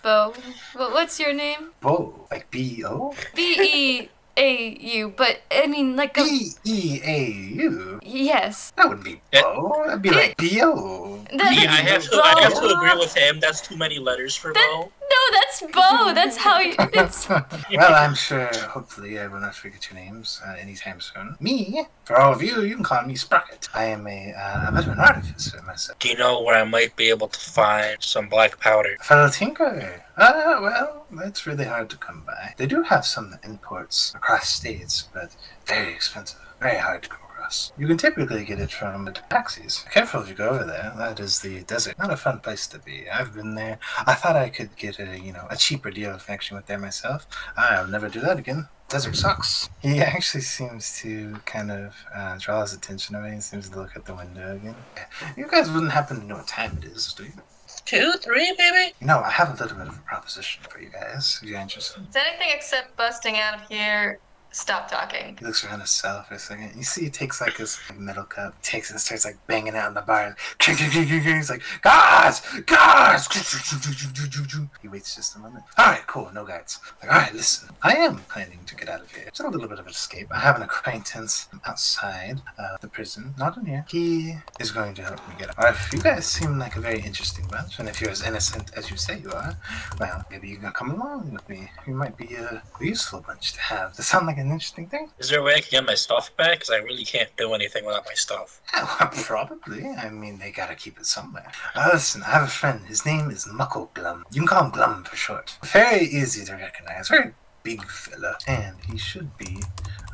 Beau. What's your name? Beau. Like B-O? B-E. B-E-A-U, but I mean like a... B-E-A-U? Yes. That would be Beau. That'd be like B-O. Yeah, I have to agree with him. That's too many letters for Beau. No, that's Beau. That's how you... It's... Well, I'm sure, hopefully, I will not forget your names anytime soon. Me, for all of you, you can call me Sprocket. I am a bit of an artificer myself. Do you know where I might be able to find some black powder? A fellow tinker? Well, that's really hard to come by. They do have some imports across states, but very expensive. Very hard to come across. You can typically get it from the taxis. Careful if you go over there. That is the desert. Not a fun place to be. I've been there. I thought I could get a cheaper deal if I actually went there myself. I'll never do that again. Desert sucks. He actually seems to kind of draw his attention away. He seems to look at the window again. You guys wouldn't happen to know what time it is, do you? 2, 3, maybe? You know, I have a little bit of a proposition for you guys. If you're interested. Is anything except busting out of here? Stop talking. He looks around his cell for a second. You see he takes like his metal cup, takes it and starts like banging out in the bar. He's like, guards! Guards! He waits just a moment. Alright, cool, no guards. Like, alright, listen. I am planning to get out of here. Just a little bit of an escape. I have an acquaintance outside the prison, not in here. He is going to help me get out. Alright, if you guys seem like a very interesting bunch, and if you're as innocent as you say you are, well, maybe you can come along with me. You might be a useful bunch to have. Does that sound like an interesting thing? Is there a way I can get my stuff back? Because I really can't do anything without my stuff. Yeah, well, probably. I mean, they gotta keep it somewhere. Listen, I have a friend. His name is Muckleglum. You can call him Glum for short. Very easy to recognize. Very big fella. And he should be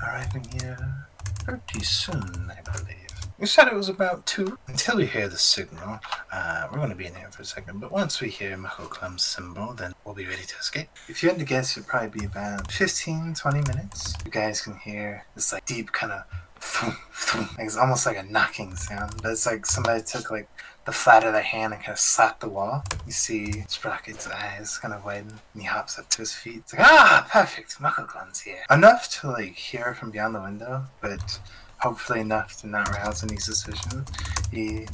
arriving here pretty soon, I believe. We said it was about 2. Until we hear the signal, we're going to be in here for a second, but once we hear Muckleglum's symbol, then we'll be ready to escape. If you had to guess, it'd probably be about 15-20 minutes. You guys can hear this like deep kind of thump, thump. Like, it's almost like a knocking sound, but it's like somebody took like the flat of their hand and kind of slapped the wall. You see Sprocket's eyes kind of widen, and he hops up to his feet. It's like, ah, perfect, Muckleglum's here. Enough to like hear from beyond the window, but hopefully enough to not rouse any suspicion. You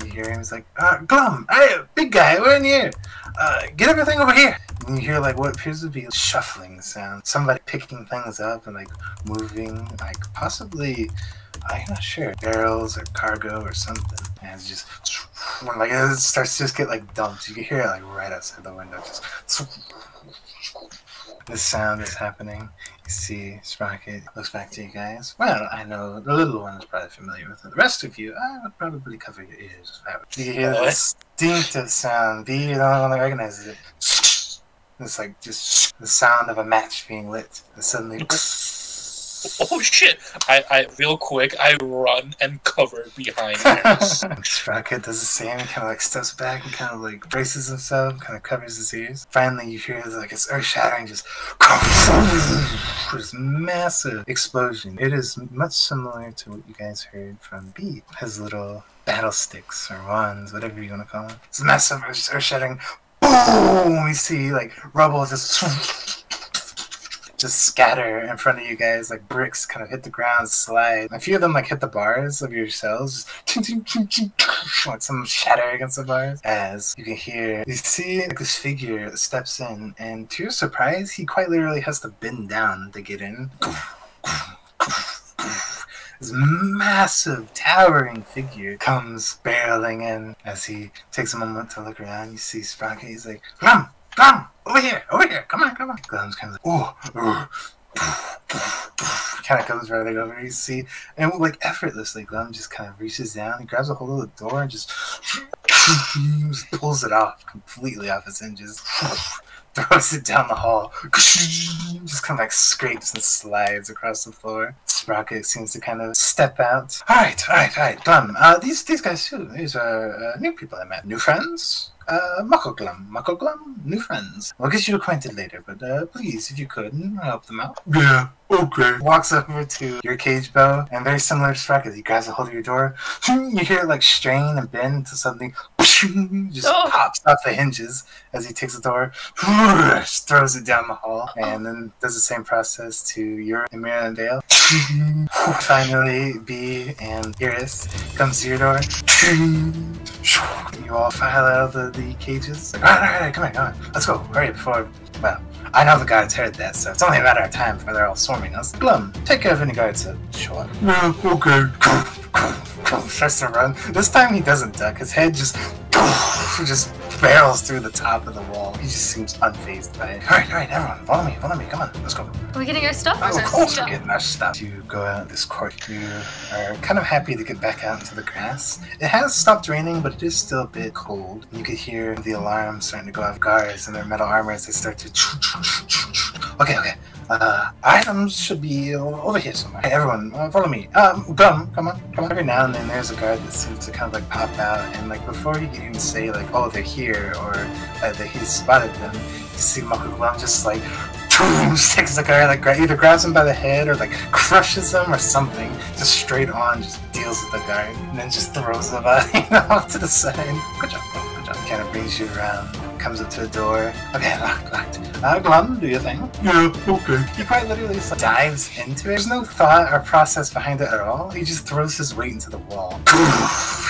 hear him, he's like, Glum, hey, big guy, we're in here. Get everything over here. And you hear like what appears to be a shuffling sound. Somebody picking things up and like moving, like possibly, I'm not sure, barrels or cargo or something. And it's just, like it starts to just get like dumped. You can hear it like right outside the window. Just, this sound is happening. You see Sprocket looks back to you guys. Well, I know the little one is probably familiar with it. The rest of you, I would probably cover your ears if I would. You hear this distinctive sound. Bee, you're the only one that recognizes it. It's like just the sound of a match being lit. And suddenly... Oh shit! I real quick, I run and cover behind Eris. Sprocket does the same, kind of like steps back and kind of like braces himself, kind of covers his ears. Finally, you hear like it's earth-shattering, just this massive explosion. It is much similar to what you guys heard from Bee. His little battle sticks or wands, whatever you want to call them. It's massive, earth-shattering. Boom! You see like rubble just scatter in front of you guys, like bricks kind of hit the ground, slide. A few of them like hit the bars of your cells, just like some shatter against the bars. As you can hear, you see like this figure steps in, and to your surprise, he quite literally has to bend down to get in. This massive, towering figure comes barreling in. As he takes a moment to look around, you see Sprocket. He's like, Glum! Glum! Over here! Come on! Glum's kind of like, kind of comes right over. You see, and like effortlessly, Glum just kind of reaches down. He grabs a hold of the door and just pulls it off completely off its hinges. Throws it down the hall. Just kind of like scrapes and slides across the floor. Sprocket seems to kind of step out. All right, Glum. These guys too. These are new people I met. New friends? Muckleglum, new friends. We'll get you acquainted later, but please, if you could, help them out. Yeah, okay. Walks over to your cage, Beau, and very similar to Sprocket, he grabs a hold of your door. You hear it like strain and bend until something just pops off the hinges as he takes the door, just throws it down the hall, and then does the same process to your Amira and Dale. Finally, Bee and Eris comes to your door. You all file out of the cages. Like, all right, come on. Let's go. Hurry before Well, I know the guards heard that, so it's only a matter of time before they're all swarming us. Glum, take care of any guards that show up. No, okay. Starts to run. This time he doesn't duck. His head just barrels through the top of the wall. He just seems unfazed by it. Alright, everyone, follow me, come on, let's go. Are we getting our stuff? Of course we're getting our stuff. You go out this court. You are kind of happy to get back out into the grass. It has stopped raining, but it is still a bit cold. You could hear the alarm starting to go off. Guards in their metal armor as they start to... Okay. Items should be over here somewhere. Hey, everyone, follow me. Glum, come on. Every now and then there's a guard that seems to kind of like pop out, and like before you can even say like, oh, they're here, or that he's spotted them, you see Muckleglum just like takes the guy, like either grabs him by the head or like crushes him or something, just straight on, just deals with the guard, and then just throws the body off to the side. Good job. Kind of brings you around, comes up to a door. Okay, locked. Glum, do your thing. Yeah, okay. He quite literally dives into it. There's no thought or process behind it at all. He just throws his weight into the wall.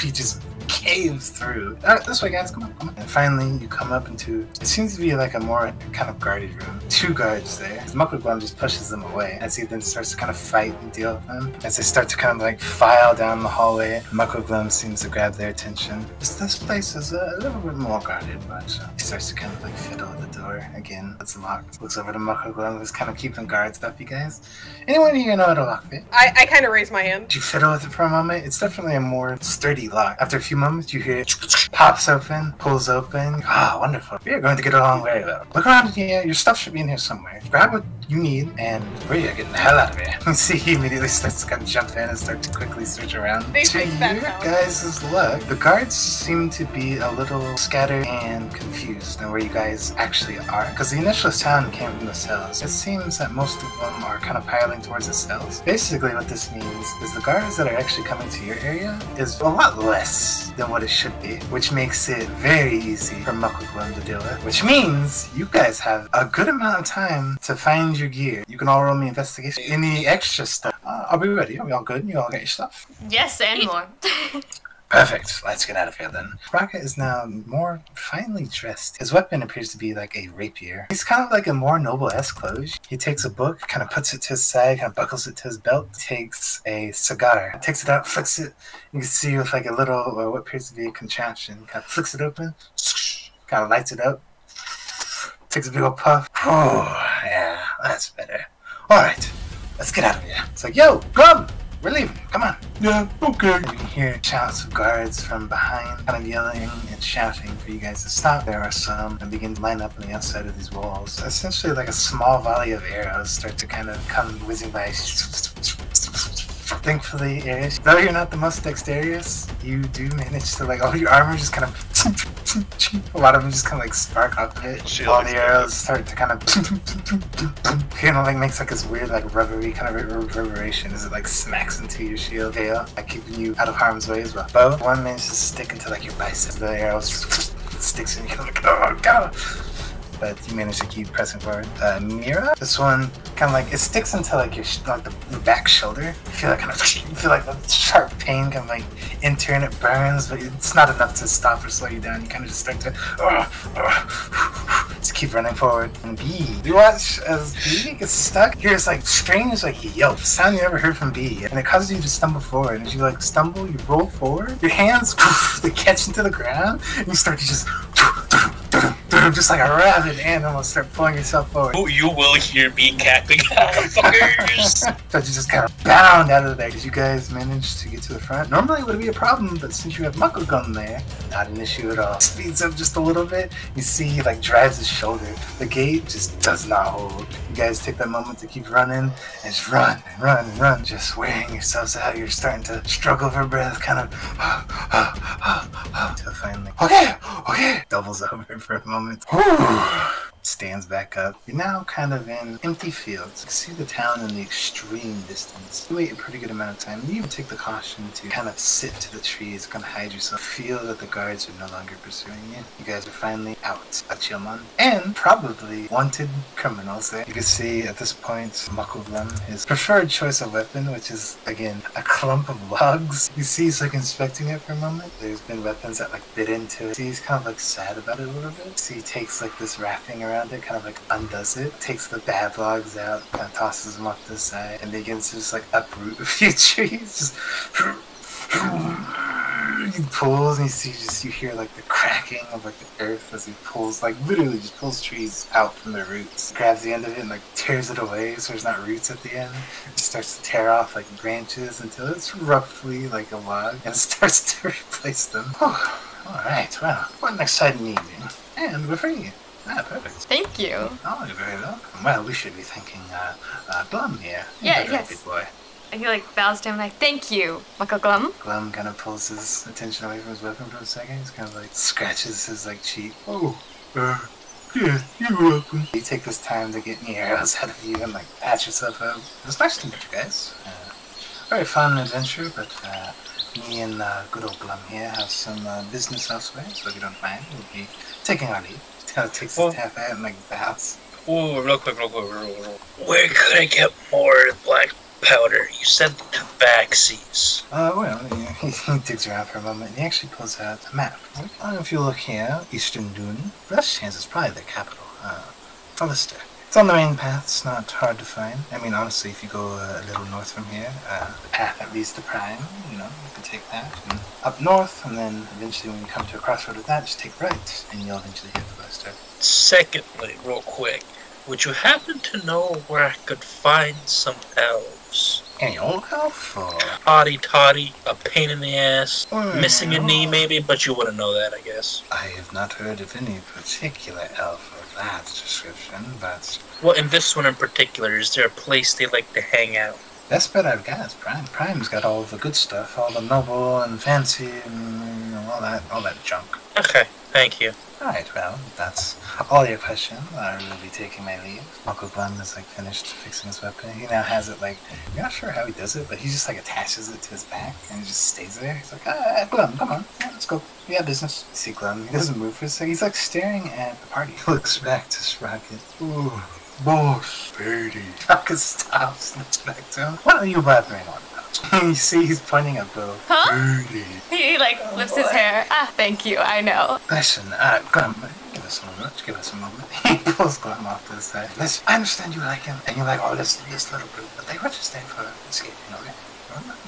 He just caves through. This way, guys, come on. And finally, you come up into, it seems to be like a more kind of guarded room. 2 guards there. Muckleglum just pushes them away as he then starts to kind of fight and deal with them. As they start to kind of like file down the hallway, Muckleglum seems to grab their attention. This place is a little bit more guarded, but he starts to kind of like fiddle at the door. Again, it's locked. Looks over to Muckleglum, who's kind of keeping guards up, you guys. Anyone here know how to lock it? I kind of raise my hand. You fiddle with it for a moment. It's definitely a more sturdy lock. After a few moments, you hear it pops open, pulls open. Ah, wonderful. We are going to get along very well. Look around in here. Your stuff should be in here somewhere. Grab what you need, and we are getting the hell out of here. You see, he immediately starts to kind of jump in and start to quickly search around. To your guys' luck, the guards seem to be a little scattered and confused on where you guys actually are, because the initial sound came from the cells. It seems that most of them are kind of piling towards the cells. Basically, what this means is the guards that are actually coming to your area is a lot less than what it should be, which makes it very easy for Muckleglum to deal with, which means you guys have a good amount of time to find your gear. You can all roll me investigation. Any extra stuff? Are we ready? Are we all good? You all got your stuff? Yes, and more. Perfect. Let's get out of here then. Sprocket is now more finely dressed. His weapon appears to be like a rapier. He's kind of like a more noble-esque clothes. He takes a book, kind of puts it to his side, kind of buckles it to his belt, takes a cigar, takes it out, flicks it. You can see with like a little, or what appears to be a contraption, kind of flicks it open, kind of lights it up, takes a big old puff. Oh, yeah, that's better. All right, let's get out of here. It's like, yo, Glum! We're leaving. Come on. Yeah, okay. You can hear shouts of guards from behind, kind of yelling and shouting for you guys to stop. There are some that begin to line up on the outside of these walls. Essentially, like a small volley of arrows start to kind of come whizzing by. Thankfully, Eris, though you're not the most dexterous, you do manage to, like, all your armor just kind of, a lot of them just kind of like spark up a bit. All the arrows start to kind of, kind of like makes like this weird like rubbery kind of reverberation as it like smacks into your shield tail, like keeping you out of harm's way as well. Beau, one manages to stick into like your bicep. The arrow sticks in you, like, oh god. But you manage to keep pressing forward. Amira, this one kind of like it sticks into like your like the back shoulder. You feel like the sharp pain kind of like enter and it burns, but it's not enough to stop or slow you down. You kind of just start to just keep running forward. And Bee, you watch as Bee gets stuck. Here's like strange like yelp sound you never heard from Bee, and it causes you to stumble forward. And as you like stumble, you roll forward. Your hands they catch into the ground, and you start to just like a rabid animal, start pulling yourself forward. Oh, you will hear me cackling, fuckers! So you just kind of bound out of there because you guys managed to get to the front. Normally it would be a problem, but since you have Muckleglum there, not an issue at all. Speeds up just a little bit. You see he like drives his shoulder. The gate just does not hold. You guys take that moment to keep running and just run and run and run. Just wearing yourselves out. You're starting to struggle for breath, kind of until finally, okay, doubles over for a moment. Stands back up. You're now kind of in empty fields. You can see the town in the extreme distance. You wait a pretty good amount of time. You even take the caution to kind of sit to the trees, kind of hide yourself. Feel that the guards are no longer pursuing you. You guys are finally out of Chilmon. And probably wanted criminals there. You can see at this point, Muckleglum, his preferred choice of weapon, which is, again, a clump of logs. You see he's like inspecting it for a moment. There's been weapons that like bit into it. See, he's kind of like sad about it a little bit. See, he takes like this wrapping around around it, kind of like undoes it, takes the bad logs out, kind of tosses them off to the side, and begins to just like uproot a few trees. Just he pulls, and you hear like the cracking of like the earth as he pulls, like literally just pulls trees out from their roots. Grabs the end of it and like tears it away so there's not roots at the end. It starts to tear off like branches until it's roughly like a log, and it starts to replace them. Alright, well, what an exciting evening. And we're free. Perfect. Thank you. Oh, you're very welcome. Well, we should be thanking Glum here. Yeah, You're a very yes. good boy. And he like bows to him like, thank you, Muckleglum. Glum kind of pulls his attention away from his weapon for a second. He's kind of like scratches his like cheek. Oh, yeah, you're welcome. You take this time to get any arrows out of you and like patch yourself up. It was nice to meet you guys. Very fun adventure, but me and good old Glum here have some business elsewhere, so if you don't mind, we'll be taking our leave. Kind of takes his staff out and like bows. Whoa, real quick. Where could I get more black powder? You said the tabaxis. Well, he digs around for a moment and he actually pulls out a map. If you look here, Eastern Dune, best chance is probably the capital, Fallister. It's on the main path, it's not hard to find. I mean, honestly, if you go a little north from here, the path that leads to Prime, you can take that. And up north, and then eventually when you come to a crossroad with that, just take right, and you'll eventually hit Fallister. Secondly, real quick, would you happen to know where I could find some elves? Any old elf, or? Toddy, a pain in the ass, missing a knee maybe, but you wouldn't know that, I guess. I have not heard of any particular elf of that description, but... Well, in this one in particular, is there a place they like to hang out? Best bet I've got is Prime. Prime's got all the good stuff, all the noble and fancy and all that junk. Okay, thank you. Alright, well, that's all your questions. I will be taking my leave. Muckleglum is like finished fixing his weapon. He now has it like, I'm not sure how he does it, but he just like attaches it to his back and it just stays there. He's like, Glum, come on, yeah, let's go. We got business. You see Glum, he doesn't move for a second. He's like staring at the party. He looks back to Sprocket. Ooh, boss, lady. Sprocket stops and looks back to him. What are you blabbering on? You see he's pointing at Beau. Huh? He like lifts his hair. Thank you, I know. Listen, Glum, give us a moment. He pulls Glum off to the side. Listen, I understand you like him, and you like all this little group, but they were just there for escaping, okay?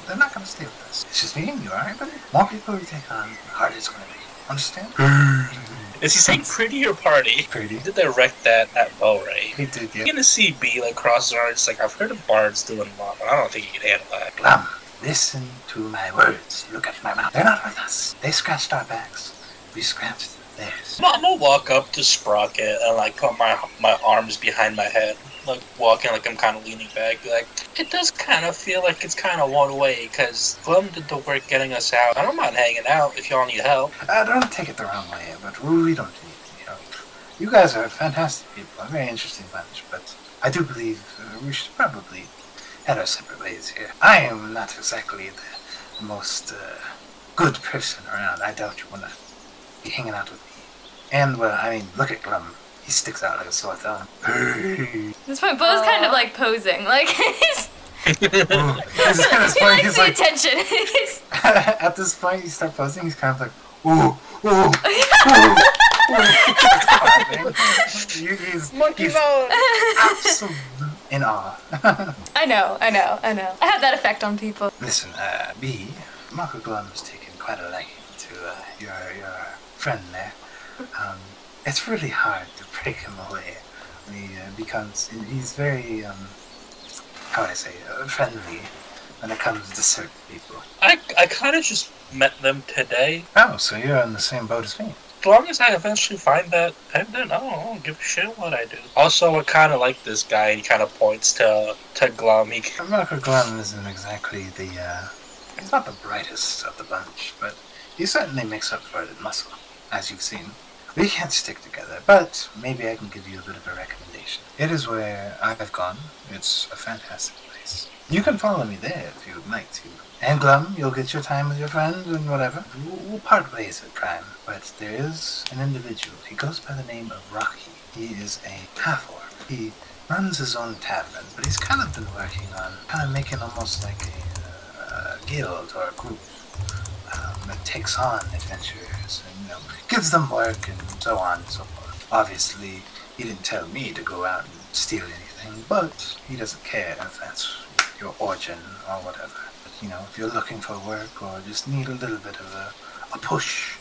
They're not gonna stay with us. It's just me and you, alright, buddy? More people we take on, the harder it's gonna be. Understand? Is he saying pretty or party? Pretty. He did direct that at Beau, right? He did, yeah. You're gonna see B like cross his arms, like I've heard of bards doing a lot, but I don't think he can handle that. Glum, listen to my words. Look at my mouth. They're not with us. They scratched our backs. We scratched theirs. I'm gonna walk up to Sprocket and like put my arms behind my head, like walking like I'm kind of leaning back. Be like, it does kind of feel like it's kind of one way, because Glum did the work getting us out. I don't mind hanging out if y'all need help. Don't take it the wrong way, but we don't need any help. You guys are fantastic people, a very interesting bunch, but I do believe we should probably head our separate ways here. I am not exactly the most good person around. I doubt you want to be hanging out with me. And, well, I mean, look at Glum. He sticks out like a sore thumb. Hey. At this point, Beau's kind of like posing, like he's... At this he point, likes he's the like, attention. at this point, you start posing, he's kind of like, ooh. He's Monkey mode. absolutely in awe. I know. I have that effect on people. Listen, Bee, Muckleglum's taken quite a liking to your friend there. It's really hard to break him away. He's very, how would I say, friendly when it comes to certain people. I kind of just met them today. Oh, so you're on the same boat as me. As long as I eventually find that pendant, I don't give a shit what I do. Also, I kind of like this guy. He kind of points to Glum. Muckleglum isn't exactly he's not the brightest of the bunch, but he certainly makes up for it in muscle, as you've seen. We can't stick together, but maybe I can give you a bit of a recommendation. It is where I've gone. It's a fantastic place. You can follow me there if you would like to. And Glum, you'll get your time with your friends and whatever. We'll part ways at Prime. But there is an individual. He goes by the name of Rocky. He is a half-orc. He runs his own tavern, but he's kind of been working on making almost like a guild or a group that takes on adventurers and gives them work and so on and so forth. Obviously, He didn't tell me to go out and steal anything, but he doesn't care if that's your origin or whatever. But, you know, if you're looking for work or just need a little bit of a push,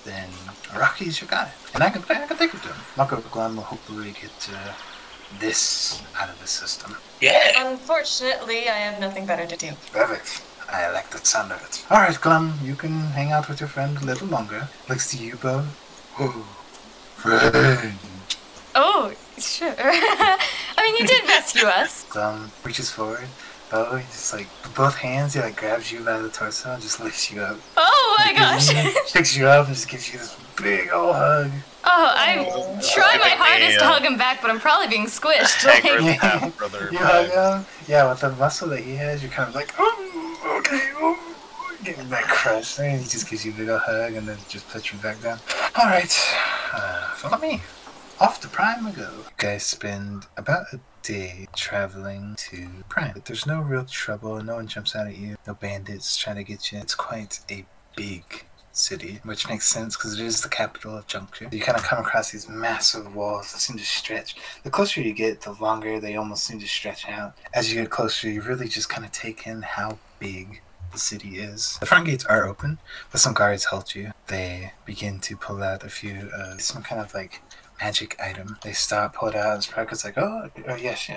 then Rocky's your guy. And I can take it to him. Muckleglum will hopefully get this out of the system. Yeah. Unfortunately, I have nothing better to do. Perfect. I like the sound of it. Alright, Glum, you can hang out with your friend a little longer. Looks to you, Beau. Oh, friend. Oh, sure. I mean, you did rescue us. Glum reaches forward. Beau, he just like, with both hands, he like grabs you by the torso and just lifts you up. Oh my gosh. Picks you up and just gives you this big old hug. Oh, I'm trying my hardest to hug him back, but I'm probably being squished. Tiger's half-brother You hug vibes. him? Yeah, with the muscle that he has, you're kind of like, oh, okay, oh. Getting that crushed, and he just gives you a big old hug and then just puts you back down. Alright, follow me. Off to Prime we go. You guys spend about a day traveling to Prime. But there's no real trouble, no one jumps out at you, no bandits trying to get you. It's quite a big city, which makes sense because it is the capital of Juncture. You kind of come across these massive walls that seem to stretch. The closer you get, the longer they almost seem to stretch out. As you get closer, you really just kind of take in how big the city is. The front gates are open, but some guards halt you. They begin to pull out a few, some kind of like magic item. They stop, pull it out, and Sprocket's like, oh yes,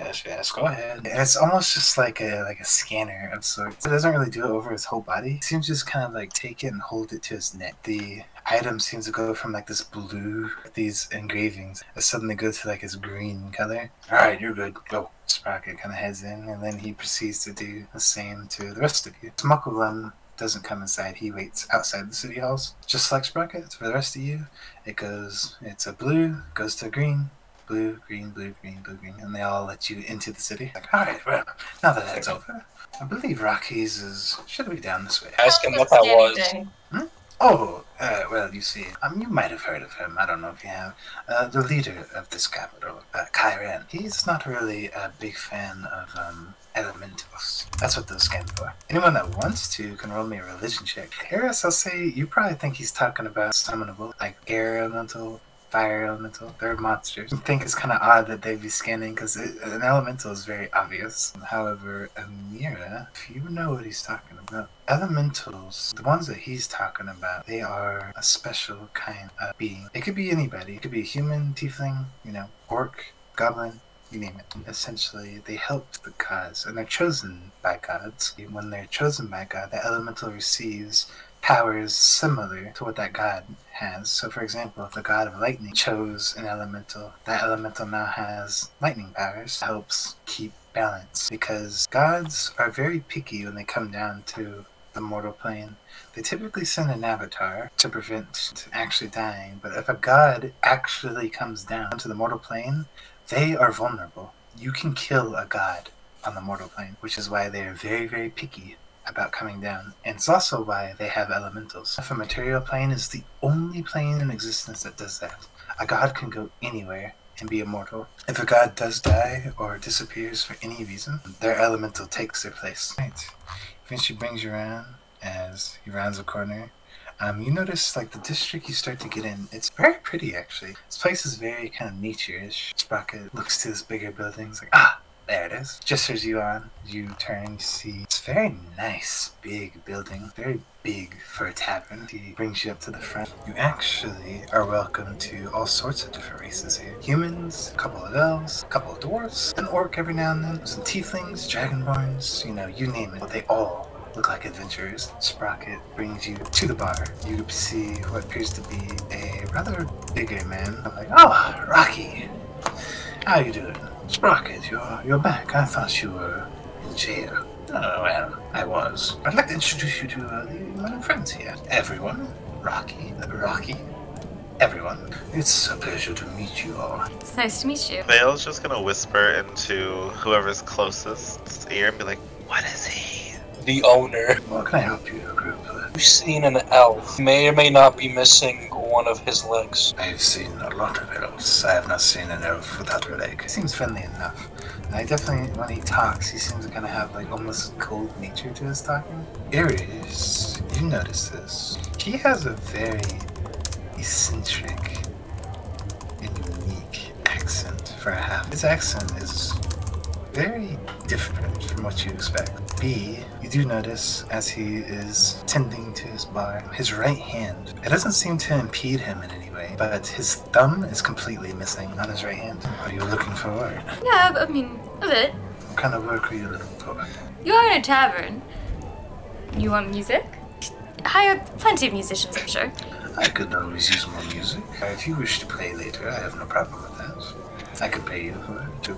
go ahead. And it's almost just like a scanner of sorts. It doesn't really do it over his whole body. It seems to just kind of like take it and hold it to his neck. The item seems to go from like this blue, these engravings, that suddenly go to like this green color. Alright, you're good, go. Sprocket kind of heads in, and then he proceeds to do the same to the rest of you. Muckleglum doesn't come inside, he waits outside the city halls. Just like Sprocket, for the rest of you, it's a blue, goes to green, blue, green, blue, green, blue, green, and they all let you into the city. Like, alright, well, now that that's over, I believe Rocky's should be down this way. Ask him what that was. Oh, well, you see, you might have heard of him, I don't know if you have. The leader of this capital, Kyren, he's not really a big fan of, elementals. That's what those stand for. Anyone that wants to can roll me a religion check. Eris, I'll say, you probably think he's talking about summonable, like air elemental, fire elemental. They're monsters. I think it's kind of odd that they'd be scanning because an elemental is very obvious. However, Amira, if you know what he's talking about, elementals, the ones that he's talking about, they are a special kind of being. It could be anybody. It could be a human, tiefling, orc, goblin, you name it. Essentially, they help the gods, and they're chosen by gods. When they're chosen by God, the elemental receives powers similar to what that god has. So, for example, if the god of lightning chose an elemental, that elemental now has lightning powers. It helps keep balance, because gods are very picky when they come down to the mortal plane. They typically send an avatar to prevent actually dying, but if a god actually comes down to the mortal plane, they are vulnerable. You can kill a god on the mortal plane, which is why they are very, very picky about coming down. And it's also why they have elementals. If a material plane is the only plane in existence that does that, a god can go anywhere and be immortal. If a god does die or disappears for any reason, their elemental takes their place. Right. Eventually brings you around as he rounds a corner. You notice, like, the district you start to get in, it's very pretty, actually. This place is very kind of nature-ish. Sprocket looks to this bigger building, he's like, there it is. Gestures you on, you turn, you see, it's a very nice, big building, very big for a tavern. He brings you up to the front. You actually are welcome to all sorts of different races here. Humans, a couple of elves, a couple of dwarves, an orc every now and then, some tieflings, dragonborns, you name it. But they all look like adventurers. Sprocket brings you to the bar. You see what appears to be a rather bigger man. I'm like, Rocky, how you doing? Sprocket, you're back. I thought you were in jail. Oh, well, I was. I'd like to introduce you to my new friends here. Everyone, Rocky, everyone. It's a pleasure to meet you all. It's nice to meet you. Vale's just gonna whisper into whoever's closest's ear and be like, what is he? The owner. What can I help you, group? We've seen an elf. May or may not be missing one of his legs. I've seen a lot of elves. I have not seen an elf without a leg. He seems friendly enough. I definitely, when he talks, he seems to kind of have like almost a cold nature to his talking. Eris, you notice this. He has a very eccentric and unique accent. for a half. His accent is very different from what you expect. B, you do notice as he is tending to his bar, his right hand, it doesn't seem to impede him in any way, but his thumb is completely missing on his right hand. Are you looking for work? Yeah, I mean, a bit. What kind of work are you looking for? You are in a tavern. You want music? Hire plenty of musicians, I'm sure. I could always use more music. If you wish to play later, I have no problem with that. I could pay you for it, too.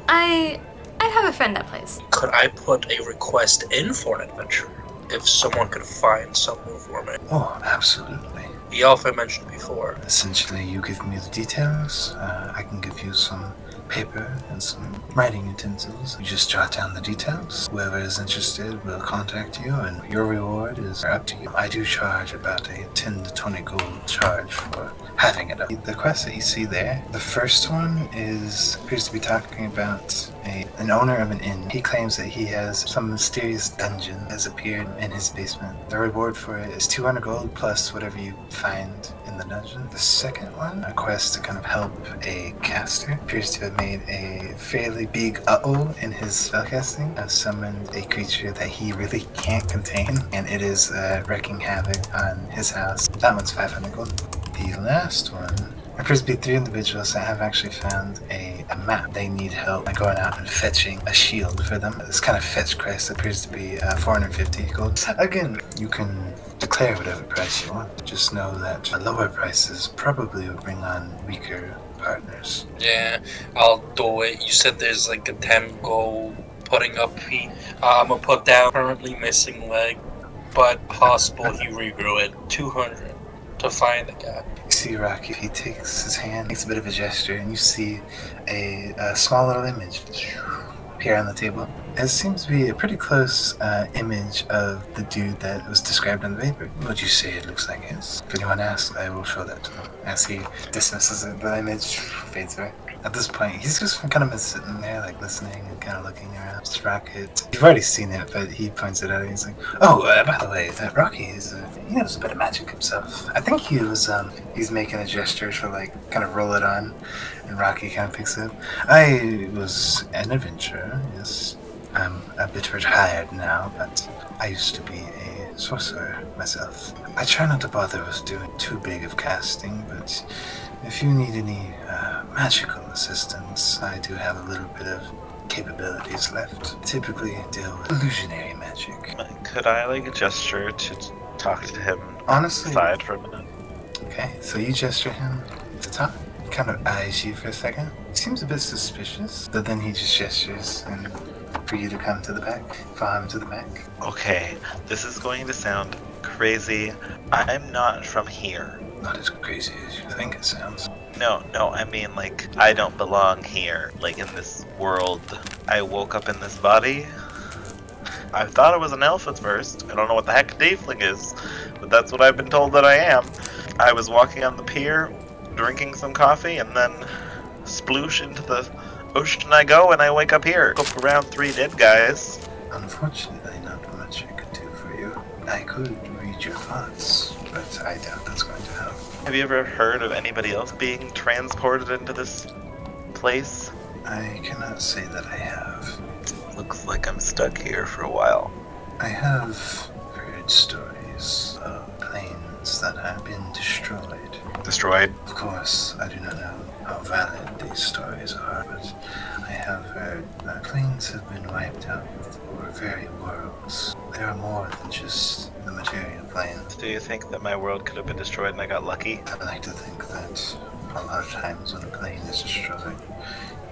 I'd have a friend that plays. Could I put a request in for an adventure? If someone could find someone for me. Oh, absolutely. The elf I mentioned before. Essentially, you give me the details. I can give you some paper and some writing utensils. You just jot down the details. Whoever is interested will contact you, and your reward is up to you. I do charge about a 10 to 20 gold charge for having it up. The quest that you see there, the first one appears to be talking about an owner of an inn. He claims that he has some mysterious dungeon has appeared in his basement. The reward for it is 200 gold plus whatever you find in the dungeon. The second one, a quest to kind of help a caster, appears to have made a fairly big uh-oh in his spellcasting. Has summoned a creature that he really can't contain, and it is wreaking havoc on his house. That one's 500 gold. The last one appears to be 3 individuals that have actually found a map. They need help by going out and fetching a shield for them. This kind of fetch price appears to be 450 gold. Again, you can declare whatever price you want. Just know that lower prices probably will bring on weaker partners. Yeah, I'll do it. You said there's like a 10 gold putting up fee. I'm gonna put down currently missing leg, but possible he regrew it. 200 to find the guy. You see Rocky, he takes his hand, makes a bit of a gesture, and you see a small little image appear on the table. It seems to be a pretty close image of the dude that was described on the paper. Would you say it looks like his? If anyone asks, I will show that to them. As he dismisses it, the image fades away. At this point, he's just kind of been sitting there, like, listening and kind of looking around. Sprocket, you've already seen it, but he points it out and he's like, oh, by the way, that Rocky is, he knows a bit of magic himself. I think he was, he's making a gesture to, like, kind of roll it on, and Rocky kind of picks it up. I was an adventurer, yes. I'm a bit retired now, but I used to be a sorcerer myself. I try not to bother with doing too big of casting, but if you need any magical assistance, I do have a little bit of capabilities left. Typically deal with illusionary magic. Could I, like, gesture to talk to him Honestly, aside for a minute? Okay, so you gesture him to talk. He kind of eyes you for a second. He seems a bit suspicious, but then he just gestures and for you to come to the back, follow him to the back. Okay, this is going to sound crazy. I'm not from here. Not as crazy as you think it sounds. No, I mean, like, I don't belong here, like, in this world. I woke up in this body. I thought I was an elf at first. I don't know what the heck a tiefling is, but that's what I've been told that I am. I was walking on the pier, drinking some coffee, and then sploosh into the ocean I go, and I wake up here. Look around 3 dead guys. Unfortunately, not much I could do for you. I could read your thoughts, but I doubt that's going to help. Have you ever heard of anybody else being transported into this place? I cannot say that I have. Looks like I'm stuck here for a while. I have heard stories of planes that have been destroyed. Destroyed? Of course, I do not know how valid these stories are, but I have heard that planes have been wiped out for very worlds. There are more than just the material planes. Do you think that my world could have been destroyed and I got lucky? I like to think that a lot of times when a plane is destroyed,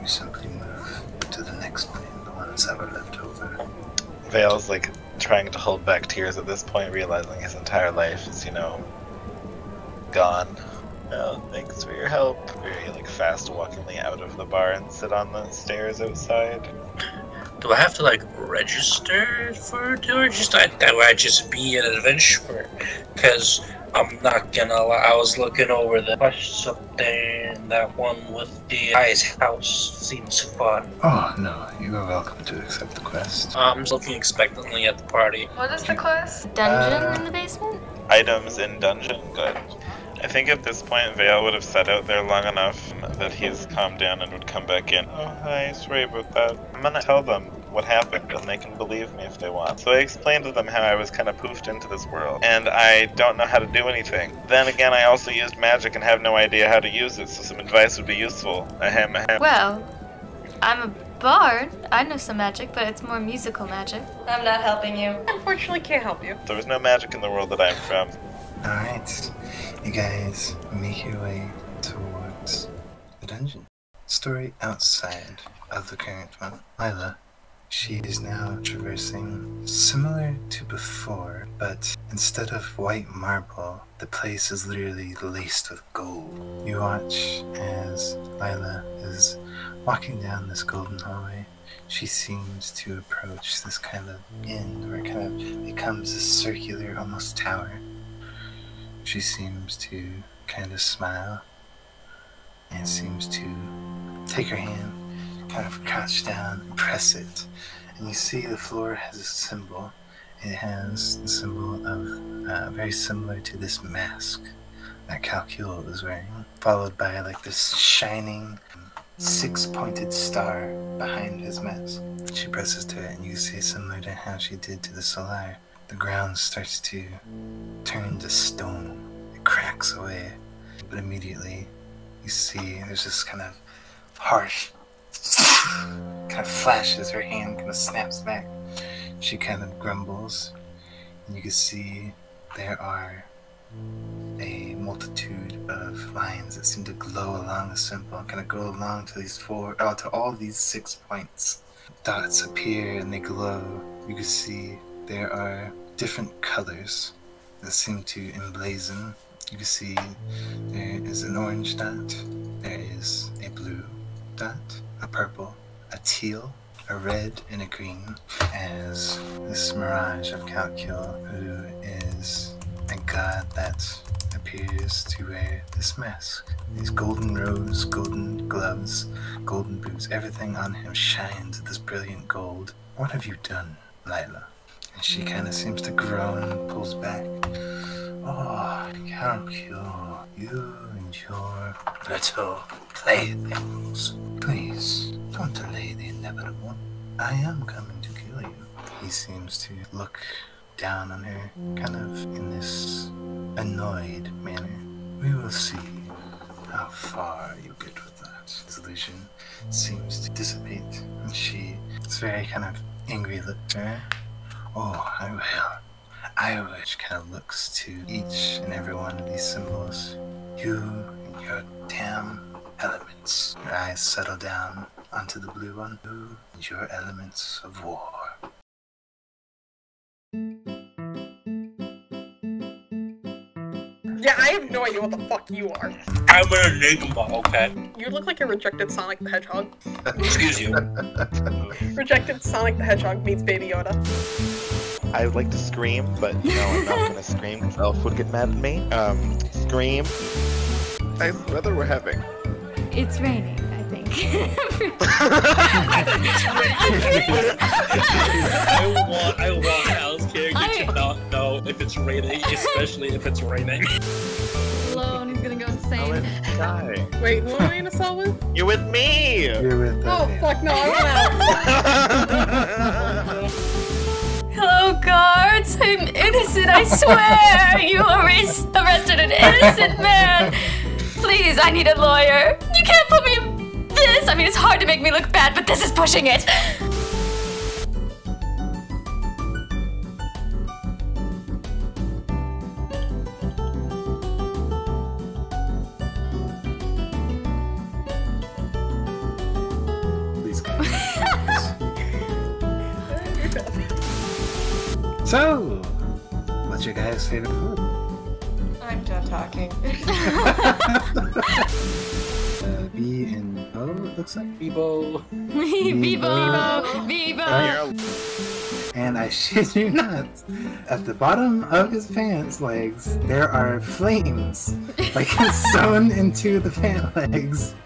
you simply move to the next plane, the ones that were left over. Vale's like trying to hold back tears at this point, realizing his entire life is, you know, gone. Oh, thanks for your help. Very, like, fast-walkingly out of the bar and sit on the stairs outside. Do I have to, like, register for it, or just would I just be an adventurer? Because I'm not gonna lie, I was looking over the quests up there, and that one with the guy's house seems fun. Oh, no, you are welcome to accept the quest. I'm just looking expectantly at the party. What is the quest? Dungeon in the basement? Items in dungeon? Good. I think at this point Vale would have sat out there long enough that he's calmed down and would come back in. Oh, hi, sorry about that. I'm gonna tell them what happened and they can believe me if they want. So I explained to them how I was kind of poofed into this world and I don't know how to do anything. Then again, I also used magic and have no idea how to use it, so some advice would be useful. Ahem, ahem. Well, I'm a bard. I know some magic, but it's more musical magic. I'm not helping you. Unfortunately, can't help you. There was no magic in the world that I'm from. Alright, you guys make your way towards the dungeon. Story outside of the current one. Lila, she is now traversing similar to before, but instead of white marble, the place is literally laced with gold. You watch as Lila is walking down this golden hallway. She seems to approach this kind of inn where it kind of becomes a circular, almost tower. She seems to kind of smile and seems to take her hand, kind of crouch down and press it. And you see the floor has a symbol. It has the symbol of very similar to this mask that Calcul is wearing, followed by like this shining six-pointed star behind his mask. She presses to it and you see similar to how she did to the Solar. The ground starts to turn to stone. It cracks away, but immediately you see there's this kind of harsh kind of flashes. Her hand kind of snaps back. She kind of grumbles, and you can see there are a multitude of lines that seem to glow along the symbol and kind of go along to these to all these 6 points. Dots appear and they glow. You can see there are different colors that seem to emblazon. You can see there is an orange dot, there is a blue dot, a purple, a teal, a red, and a green, as this mirage of Calcul, who is a god that appears to wear this mask. These golden robes, golden gloves, golden boots, everything on him shines with this brilliant gold. What have you done, Lila? And she kind of seems to groan, pulls back. Oh, Calcul, you and your little playthings. Please, don't delay the inevitable. I am coming to kill you. He seems to look down on her, kind of in this annoyed manner. We will see how far you get with that. His illusion seems to dissipate, and she is very kind of angry look at her. Oh, I will. I will. She kind of looks to each and every one of these symbols. You and your damn elements. Your eyes settle down onto the blue one. You and your elements of war. Yeah, I have no idea what the fuck you are. I'm an enigma, okay? You look like a rejected Sonic the Hedgehog. Excuse you. Rejected Sonic the Hedgehog meets Baby Yoda. I would like to scream, but no, I'm not gonna scream because Elf would get mad at me. Scream. Nice weather we're having. It's raining, I think. I want Al's character to not know if it's raining, especially if it's raining. Alone, he's gonna go Oh, insane. it's die. Wait, who am I in a cell with? You're with me! You're with Oh, fuck no, I went out. Hello, guards. I'm innocent, I swear. You arrested an innocent man. Please, I need a lawyer. You can't put me in this. I mean, it's hard to make me look bad, but this is pushing it. These guys. So, what's your guys' favorite food? I'm done talking. Bee and Beau, it looks like. Bebo. Bebo. And I shit you not, at the bottom of his pants legs, there are flames, like sewn into the pant legs.